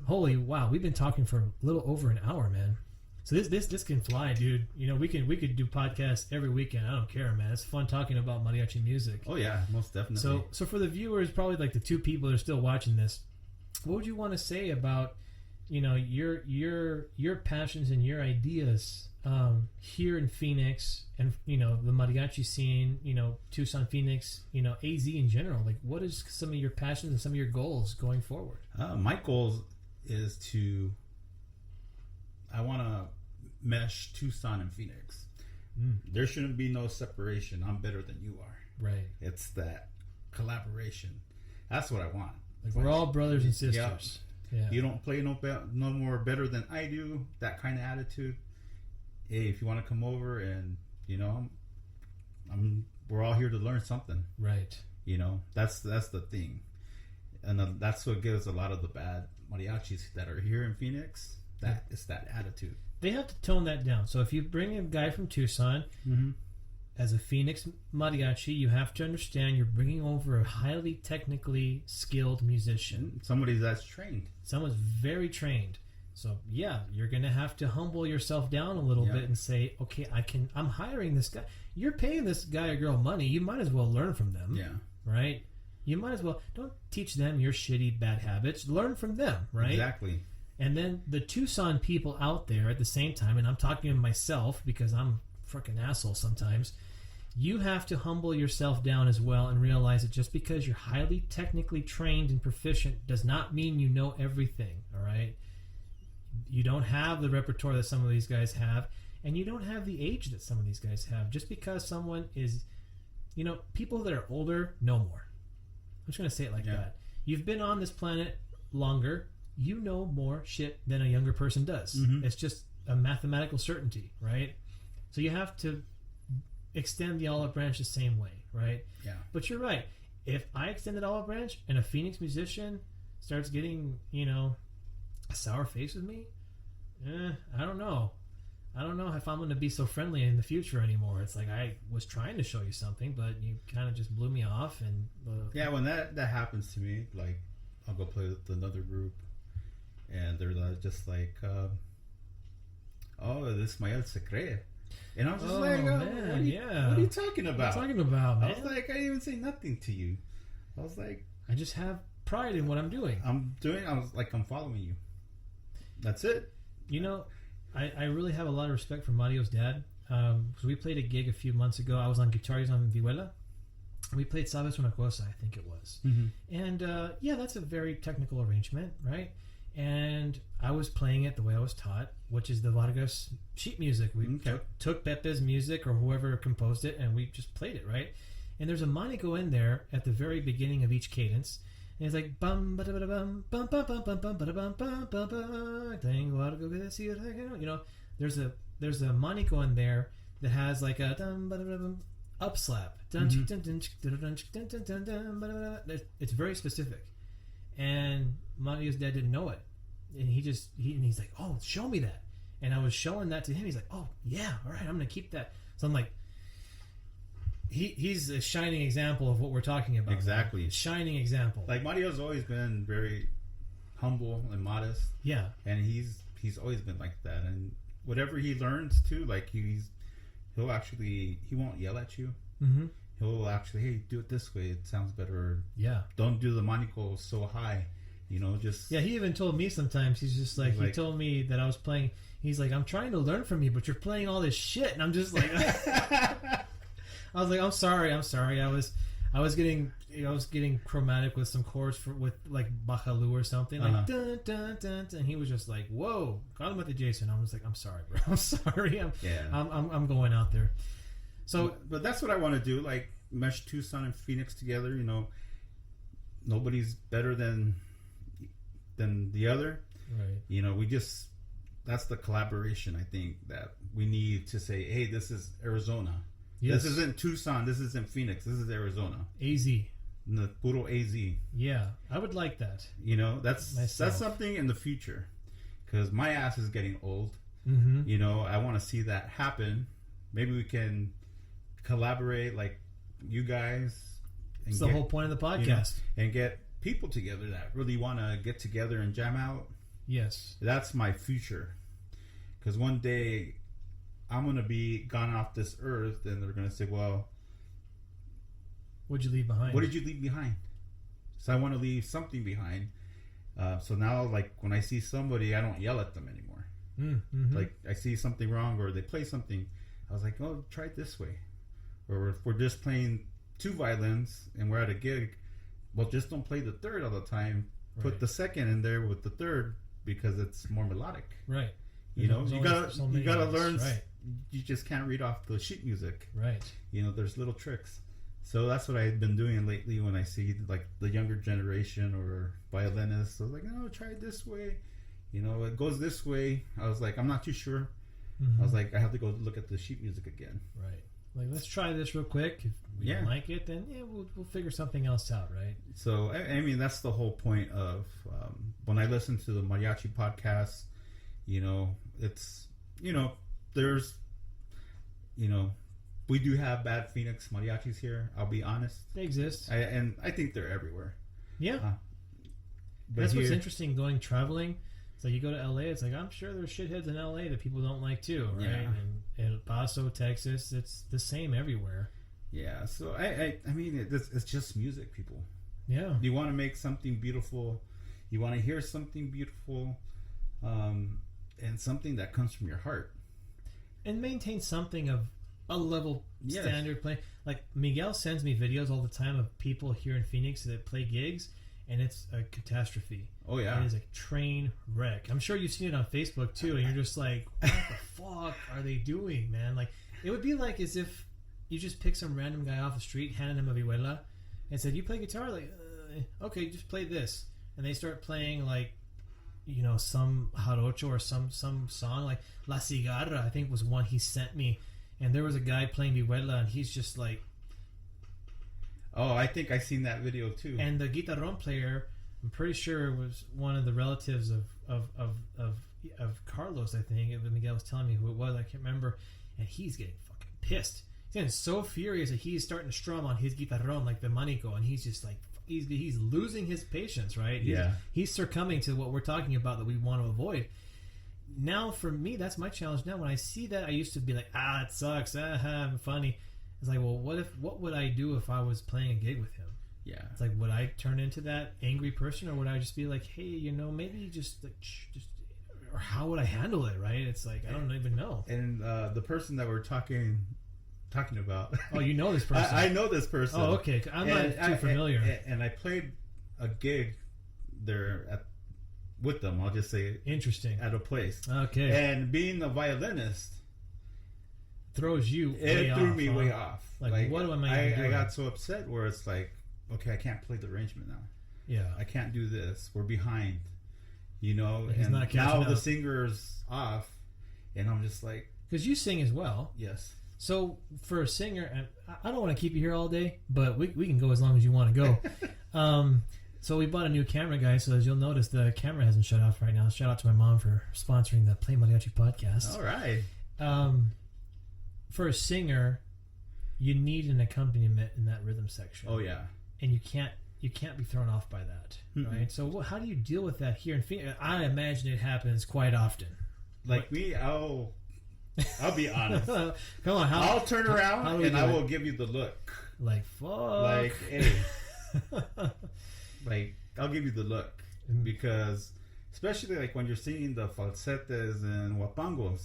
Holy wow, we've been talking for a little over an hour, man. So this can fly, dude. We could do podcasts every weekend. I don't care, man. It's fun talking about mariachi music. Oh yeah, most definitely. So for the viewers, probably like the 2 people that are still watching this, what would you want to say about your passions and your ideas here in Phoenix, and the mariachi scene, Tucson, Phoenix, AZ in general. Like, what is some of your passions and some of your goals going forward? My goals is I want to mesh Tucson and Phoenix. There shouldn't be no separation. I'm better than you are. Right. It's that collaboration. That's what I want. Like, we're all brothers and sisters. Yeah. You don't play no more better than I do. That kind of attitude. Hey, if you want to come over and we're all here to learn something. Right. That's the thing, and that's what gives a lot of the bad mariachis that are here in Phoenix. It's that attitude. They have to tone that down. So if you bring a guy from Tucson as a Phoenix mariachi, you have to understand you're bringing over a highly technically skilled musician. Somebody that's trained. Someone's very trained. So yeah, you're gonna have to humble yourself down a little bit and say, okay, I'm hiring this guy. You're paying this guy or girl money. You might as well learn from them. Yeah. Right? You might as well don't teach them your shitty bad habits. Learn from them, right? Exactly. And then the Tucson people out there at the same time, and I'm talking to myself because I'm a freaking asshole sometimes, you have to humble yourself down as well and realize that just because you're highly technically trained and proficient does not mean you know everything, all right? You don't have the repertoire that some of these guys have, and you don't have the age that some of these guys have. Just because someone is, people that are older know more. I'm just going to say it like that. You've been on this planet longer. You know more shit than a younger person does. It's just a mathematical certainty, right? So you have to extend the olive branch the same way, right? Yeah. But you're right. If I extend the olive branch and a Phoenix musician starts getting, a sour face with me, I don't know. I don't know if I'm going to be so friendly in the future anymore. It's like I was trying to show you something, but you kind of just blew me off. And when that happens to me, like I'll go play with another group, and they're just like, Ismael se cree. And I was just man, what are you talking about? What are you talking about, man? I was like, I didn't even say nothing to you. I was like, I just have pride in what I'm doing. I was like, I'm following you. That's it. I really have a lot of respect for Mario's dad. Because we played a gig a few months ago. I was on guitar, he's on viola. We played Sabes Una Cosa, I think it was. And that's a very technical arrangement, right? And I was playing it the way I was taught, which is the Vargas sheet music. We took Pepe's music or whoever composed it, and we just played it, right? And there's a manico in there at the very beginning of each cadence. And it's like bum ba da ba bum bum bum bum bum bum ba da bum bum bum bum. There's a manico in there that has like a dum ba da bum up slap. It's very specific. And Mario's dad didn't know it, and he's like, "Oh, show me that." And I was showing that to him. He's like, "Oh, yeah, all right, I'm gonna keep that." So I'm like, he's a shining example of what we're talking about. Exactly, man. Shining example. Like Mario's always been very humble and modest. Yeah, and he's always been like that. And whatever he learns too, like he won't yell at you. He'll actually, hey, do it this way. It sounds better. Yeah. Don't do the manico so high. Just... Yeah, he even told me sometimes, he told me that I was playing, he's like, I'm trying to learn from you, but you're playing all this shit. And I'm just like... I was like, I'm sorry. I was getting chromatic with some chords with like Bajalu or something. Like, dun, dun, dun, dun. And he was just like, whoa. Call him at the Jason. I was like, I'm sorry, bro. I'm sorry. I'm going out there. So, but that's what I want to do. Like mesh Tucson and Phoenix together. Nobody's better than the other. Right. That's the collaboration. I think that we need to say, hey, this is Arizona. Yes. This isn't Tucson. This isn't Phoenix. This is Arizona. AZ. The puro AZ. Yeah, I would like that. That's something in the future, because my ass is getting old. I want to see that happen. Maybe we can collaborate, like you guys. It's the whole point of the podcast. And get people together that really want to get together and jam out. Yes. That's my future. Because one day I'm going to be gone off this earth, and they're going to say, well, what'd you leave behind? What did you leave behind? So I want to leave something behind. So now, like, when I see somebody, I don't yell at them anymore. Mm-hmm. Like, I see something wrong or they play something, I was like, oh, try it this way. Or if we're just playing 2 violins and we're at a gig, well, just don't play the third all the time. Put Right. the second in there with the third because it's more melodic. Right. You know, There's you only gotta so many of us, learn. right. You just can't read off the sheet music. Right. You know, there's little tricks. So that's what I've been doing lately when I see like the younger generation or violinists. I was like, oh, try it this way. You know, it goes this way. I was like, I'm not too sure. Mm-hmm. I was like, I have to go look at the sheet music again. Right. Like, let's try this real quick. If we don't like it, then we'll figure something else out, right? So, I mean, that's the whole point of when I listen to the Mariachi Podcast, you know, it's, you know, there's, you know, we do have bad Phoenix mariachis here. I'll be honest. They exist. And I think they're everywhere. Yeah. But that's what's interesting going traveling. It's like you go to LA, it's like, I'm sure there's shitheads in LA that people don't like too, right? Yeah. And El Paso, Texas, it's the same everywhere. Yeah, so I mean, it's just music, people. Yeah. You want to make something beautiful. You want to hear something beautiful, and something that comes from your heart. And maintain something of a level Yes. standard play. Like, Miguel sends me videos all the time of people here in Phoenix that play gigs, and it's a catastrophe. Oh, yeah. It is a train wreck. I'm sure you've seen it on Facebook too, and you're just like, what the fuck are they doing, man? Like, it would be like as if you just pick some random guy off the street, handed him a vihuela, and said, you play guitar? Like, okay, just play this. And they start playing, like, you know, some jarocho or some song, like La Cigarra, I think was one he sent me. And there was a guy playing vihuela, and he's just like... Oh, I think I seen that video too. And the guitarron player, I'm pretty sure was one of the relatives of Carlos, I think. Miguel was telling me who it was. I can't remember. And he's getting fucking pissed. He's getting so furious that he's starting to strum on his guitarron like the manico, and he's just like... He's losing his patience, right? He's succumbing to what we're talking about that we want to avoid. Now, for me, that's my challenge. Now, when I see that, I used to be like, it sucks. I'm funny. It's like, well, what would I do if I was playing a gig with him? Yeah. It's like, would I turn into that angry person, or would I just be like, hey, you know, maybe just or how would I handle it, right? It's like, I don't even know. And the person that we're talking about. Oh, you know this person. I know this person. Oh, okay. I'm not too familiar. And I played a gig there with them. I'll just say interesting at a place. Okay. And being a violinist throws you. It threw me way off. Like what am I doing? I got so upset where it's like, okay, I can't play the arrangement now. Yeah. I can't do this. We're behind. You know, He's and not now up. the singer's off, and I'm just like, because you sing as well. Yes. So for a singer, and I don't want to keep you here all day, but we can go as long as you want to go. So we bought a new camera, guys. So as you'll notice, the camera hasn't shut off right now. Shout out to my mom for sponsoring the PlayMariachi Podcast. All right. For a singer, you need an accompaniment in that rhythm section. Oh yeah. And you can't be thrown off by that, right? So how do you deal with that here in Phoenix? I imagine it happens quite often. Like me, I'll be honest. Come on, I'll turn around and I will give you the look. Like, fuck. Like, hey. Like, I'll give you the look. Because, especially like when you're singing the falsetes and wapangos,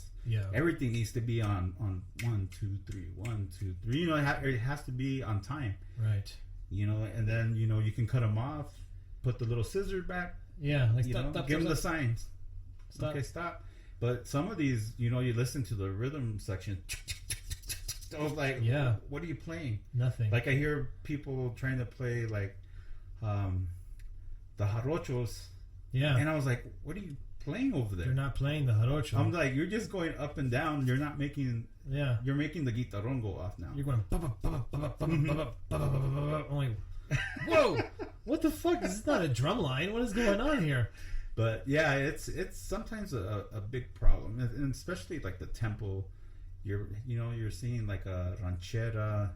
everything needs to be on 1, 2, 3, 1, 2, 3. You know, it has to be on time. Right. You know, and then, you know, you can cut them off, put the little scissors back. Yeah. Like, stop, give them the signs. Stop. Okay, stop. But some of these, you know, you listen to the rhythm section. I was like, yeah, what are you playing? Nothing. Like I hear people trying to play like the jarochos. Yeah. And I was like, what are you playing over there? You're not playing the jarocho. I'm like, you're just going up and down. You're not making. Yeah. You're making the guitarron go off now. You're going. I'm like, whoa! What the fuck? This is not a drum line. What is going on here? But yeah, it's sometimes a big problem, and especially like the tempo. You're seeing like a ranchera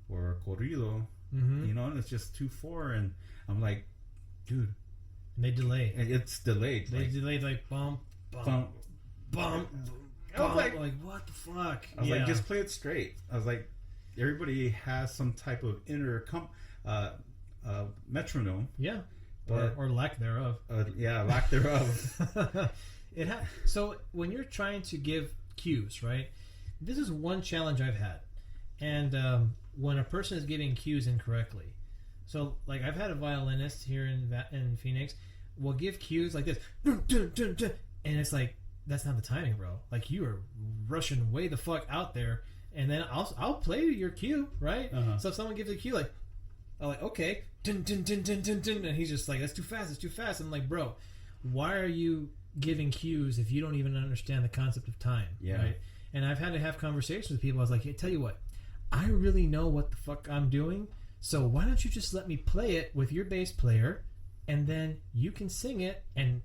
or a corrido, you know, and it's just 2/4, and I'm like, dude, and they delay. And it's delayed. They delayed like bump. I was like, what the fuck? I was like, just play it straight. I was like, everybody has some type of inner metronome. Yeah. or lack thereof. Lack thereof. So when you're trying to give cues, right? This is one challenge I've had, and when a person is giving cues incorrectly. So like I've had a violinist here in Phoenix will give cues like this, and it's like that's not the timing, bro. Like you are rushing way the fuck out there, and then I'll play your cue, right? So if someone gives a cue like, I'm like, okay, dun, dun, dun, dun, dun, dun, and he's just like, that's too fast, it's too fast. I'm like, bro, why are you giving cues if you don't even understand the concept of time? Yeah. Right? And I've had to have conversations with people. I was like, hey, tell you what, I really know what the fuck I'm doing, so why don't you just let me play it with your bass player, and then you can sing it, and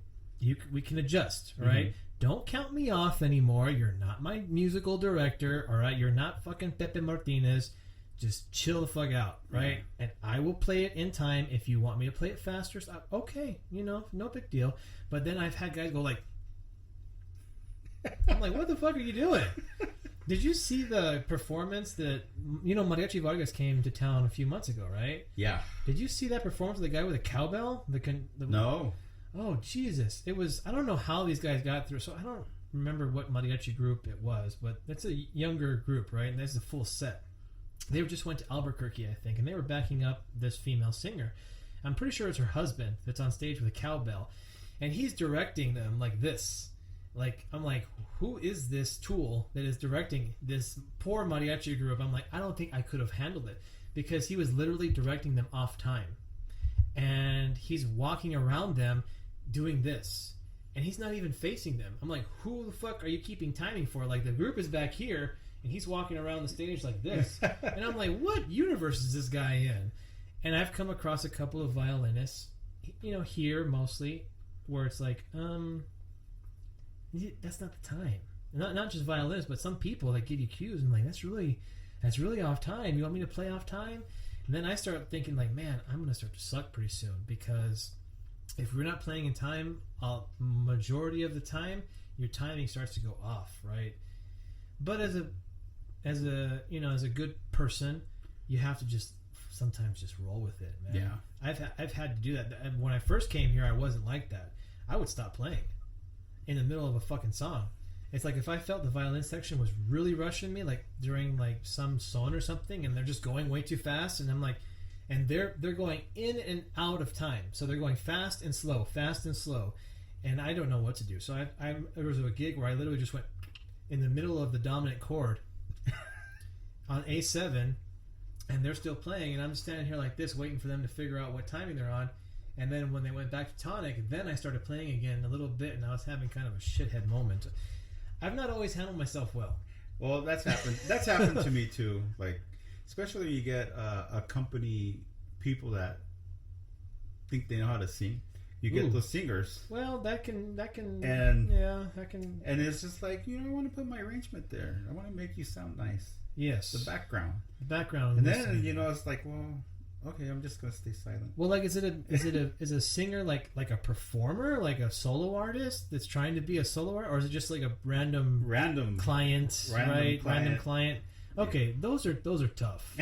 we can adjust, right? Mm-hmm. Don't count me off anymore. You're not my musical director, all right? You're not fucking Pepe Martinez. Just chill the fuck out, right? Mm-hmm. And I will play it in time. If you want me to play it faster, okay, no big deal. But then I've had guys go like, I'm like, what the fuck are you doing? Did you see the performance that, Mariachi Vargas came to town a few months ago, right? Yeah. Did you see that performance of the guy with a cowbell? No. Oh, Jesus. It was, I don't know how these guys got through. So I don't remember what mariachi group it was, but it's a younger group, right? And that's a full set. They just went to Albuquerque, I think, and they were backing up this female singer. I'm pretty sure it's her husband that's on stage with a cowbell. And he's directing them like this. Like, I'm like, who is this tool that is directing this poor mariachi group? I'm like, I don't think I could have handled it. Because he was literally directing them off time. And he's walking around them doing this. And he's not even facing them. I'm like, who the fuck are you keeping timing for? Like, the group is back here, and he's walking around the stage like this. And I'm like, what universe is this guy in? And I've come across a couple of violinists, here mostly, where it's like, that's not the time. Not just violinists, but some people that give you cues. I'm like, that's really off time. You want me to play off time? And then I start thinking like, man, I'm going to start to suck pretty soon, because if we're not playing in time, majority of the time, your timing starts to go off, right? But as a good person, you have to sometimes just roll with it, man. Yeah. I've had to do that. And when I first came here, I wasn't like that. I would stop playing in the middle of a fucking song. It's like if I felt the violin section was really rushing me, like during like some song or something, and they're just going way too fast, and I'm like, and they're going in and out of time, so they're going fast and slow, and I don't know what to do. So there was a gig where I literally just went in the middle of the dominant chord on A7, and they're still playing, and I'm just standing here like this, waiting for them to figure out what timing they're on. And then when they went back to tonic, then I started playing again a little bit, and I was having kind of a shithead moment. I've not always handled myself well. Well, that's happened. That's happened to me too. Like, especially when you get a company people that think they know how to sing. You get those singers. Well, that can, and it's just like, I want to put my arrangement there. I want to make you sound nice. Yes. The background. And then it's like, well, okay, I'm just gonna stay silent. Well, like, is a singer like a performer, like a solo artist that's trying to be a solo artist, or is it just like a random client, right? Random client. Okay, yeah. Those are tough.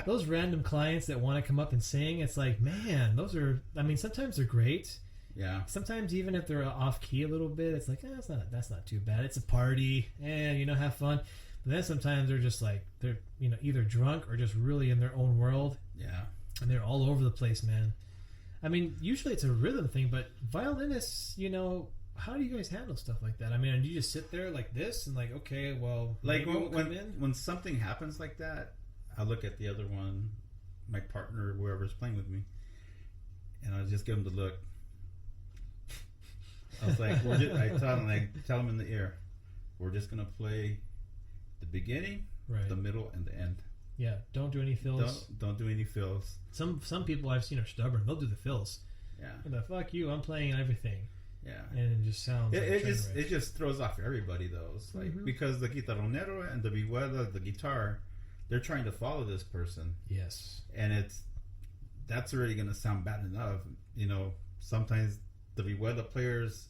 Those random clients that want to come up and sing, it's like, man, sometimes they're great. Yeah. Sometimes even if they're off key a little bit, it's like, that's not too bad. It's a party, and have fun. But then sometimes they're just like, they're either drunk or just really in their own world. Yeah. And they're all over the place, man. I mean, usually it's a rhythm thing, but violinists, how do you guys handle stuff like that? I mean, do you just sit there like this and like, okay, well, like when something happens like that, I look at the other one, my partner, whoever's playing with me, and I just give them the look. I was like, I tell them in the ear, we're just gonna play the beginning, right, the middle, and the end. Yeah, don't do any fills. Don't do any fills. Some people I've seen are stubborn. They'll do the fills. Yeah. And the fuck you, I'm playing everything. Yeah. And it just sounds. It just throws off everybody though. It's like, because the guitarronero and the vihuela, the guitar, they're trying to follow this person. Yes. And that's already gonna sound bad enough. Sometimes the vihuela player's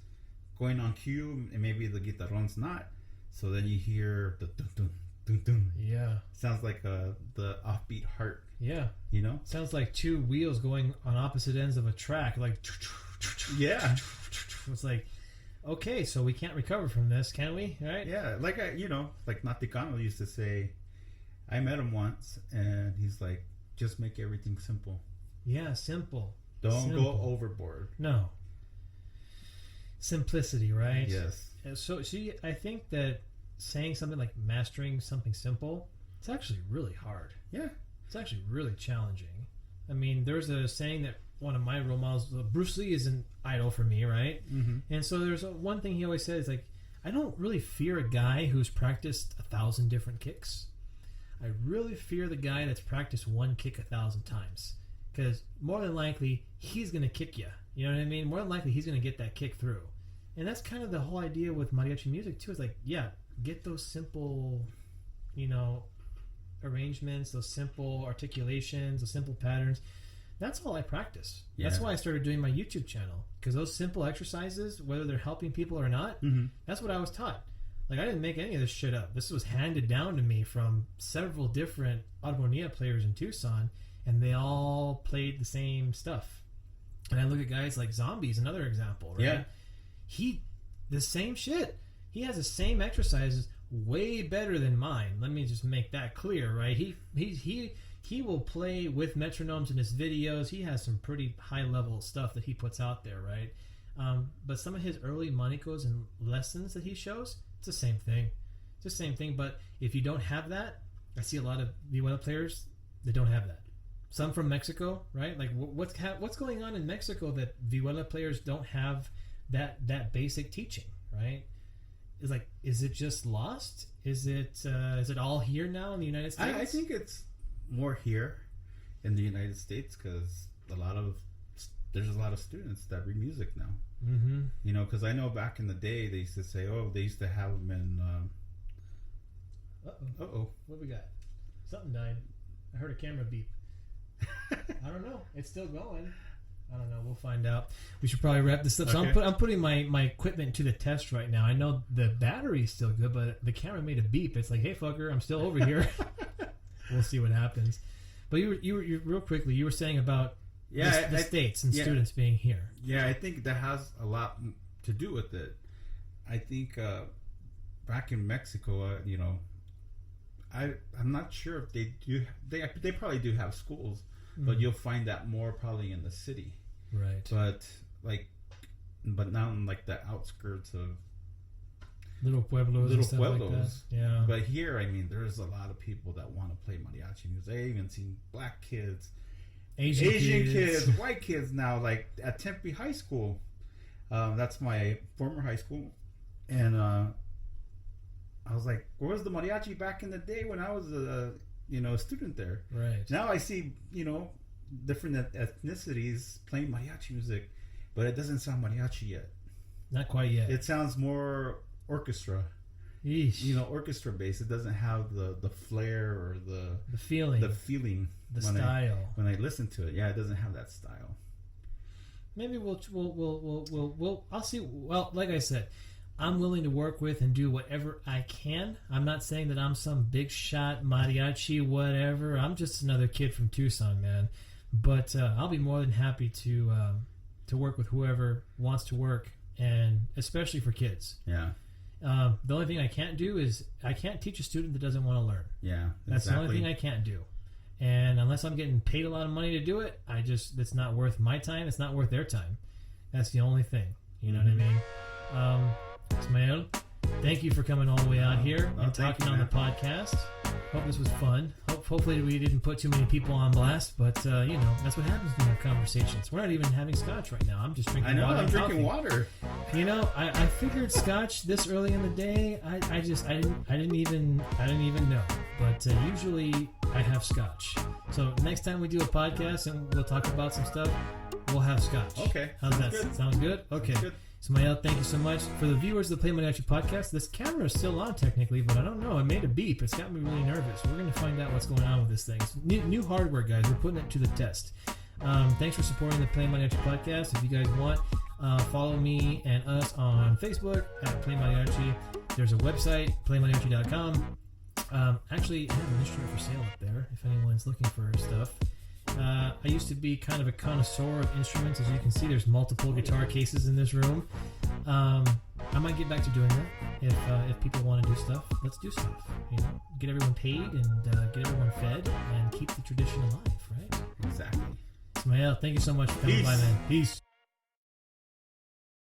going on cue, and maybe the guitarron's not. So then you hear the dun dun dun dun, dun. Yeah. Sounds like the offbeat heart. Yeah. You know? Sounds like two wheels going on opposite ends of a track. Like, yeah. It's like, okay, so we can't recover from this, can we? Right? Yeah. Like, like Naticano used to say, I met him once, and he's like, just make everything simple. Yeah, simple. Don't go overboard. No. Simplicity, right? Yes. So, see, I think that saying something like mastering something simple, it's actually really hard. Yeah. It's actually really challenging. I mean, there's a saying that one of my role models, Bruce Lee, is an idol for me, right? Mm-hmm. And so there's one thing he always says, like, I don't really fear a guy who's practiced 1,000 different kicks. I really fear the guy that's practiced one kick 1,000 times. Because more than likely, he's going to kick you. You know what I mean? More than likely, he's going to get that kick through. And that's kind of the whole idea with mariachi music, too. Is like, yeah, get those simple, arrangements, those simple articulations, those simple patterns. That's all I practice. Yeah. That's why I started doing my YouTube channel. Because those simple exercises, whether they're helping people or not, that's what I was taught. Like, I didn't make any of this shit up. This was handed down to me from several different armonía players in Tucson, and they all played the same stuff. And I look at guys like Zombie's, another example, right? Yeah. The same shit. He has the same exercises way better than mine. Let me just make that clear, right? He will play with metronomes in his videos. He has some pretty high-level stuff that he puts out there, right? But some of his early manicos and lessons that he shows, it's the same thing. It's the same thing, but if you don't have that, I see a lot of viola players that don't have that. Some from Mexico, right? Like, what's going on in Mexico that viola players don't have that basic teaching, right? Is like, is it just lost? Is it all here now in the United States? I think it's more here in the United States because there's a lot of students that read music now. Mm-hmm. Because I know back in the day they used to say, they used to have them in. Uh-oh. What we got? Something died. I heard a camera beep. I don't know. It's still going. I don't know. We'll find out. We should probably wrap this up. Okay. So I'm putting my equipment to the test right now. I know the battery's still good, but the camera made a beep. It's like, hey, fucker, I'm still over here. We'll see what happens. But you were real quickly. You were saying about the states and students being here. Yeah, I think that has a lot to do with it. I think back in Mexico, I'm not sure if they do. They probably do have schools, but you'll find that more probably in the city. Right. But not in like the outskirts of little pueblos. Like that. Yeah. But here, I mean, there's a lot of people that want to play mariachi music. I even seen black kids, Asian kids, white kids now, like at Tempe High School. That's my former high school, and I was like, where was the mariachi back in the day when I was a student there? Right. Now I see, different ethnicities playing mariachi music, but it doesn't sound mariachi yet. Not quite yet. It sounds more orchestra. Yeesh. Orchestra based. It doesn't have the flair or the feeling. The style. When I listen to it, it doesn't have that style. Maybe we'll I'll see. Well, like I said, I'm willing to work with and do whatever I can. I'm not saying that I'm some big shot mariachi whatever. I'm just another kid from Tucson, man. But I'll be more than happy to work with whoever wants to work, and especially for kids. Yeah. The only thing I can't do is I can't teach a student that doesn't want to learn. Yeah, that's the only thing I can't do. And unless I'm getting paid a lot of money to do it, it's not worth my time. It's not worth their time. That's the only thing. You know what I mean? Ismael, thank you for coming all the way out here and talking on the podcast. Hope this was fun. Hopefully we didn't put too many people on blast, but that's what happens when we have conversations. We're not even having scotch right now. I'm just drinking water. I know, I'm drinking water. I figured scotch this early in the day. I didn't even know. But usually I have scotch. So next time we do a podcast and we'll talk about some stuff, we'll have scotch. Okay. How's that? Good. Sounds good? Okay. Sounds good. Ismael, thank you so much. For the viewers of the PlayMariachi Podcast, this camera is still on technically, but I don't know. It made a beep. It's got me really nervous. We're going to find out what's going on with this thing. It's new hardware, guys. We're putting it to the test. Thanks for supporting the PlayMariachi Podcast. If you guys want, follow me and us on Facebook at PlayMariachi. There's a website, playmariachi.com. Actually, I have an instrument for sale up there if anyone's looking for stuff. I used to be kind of a connoisseur of instruments. As you can see, there's multiple guitar cases in this room. I might get back to doing that if people want to do stuff. Let's do stuff. Get everyone paid and get everyone fed and keep the tradition alive, right? Exactly. Ismael, thank you so much for coming by, man. Peace.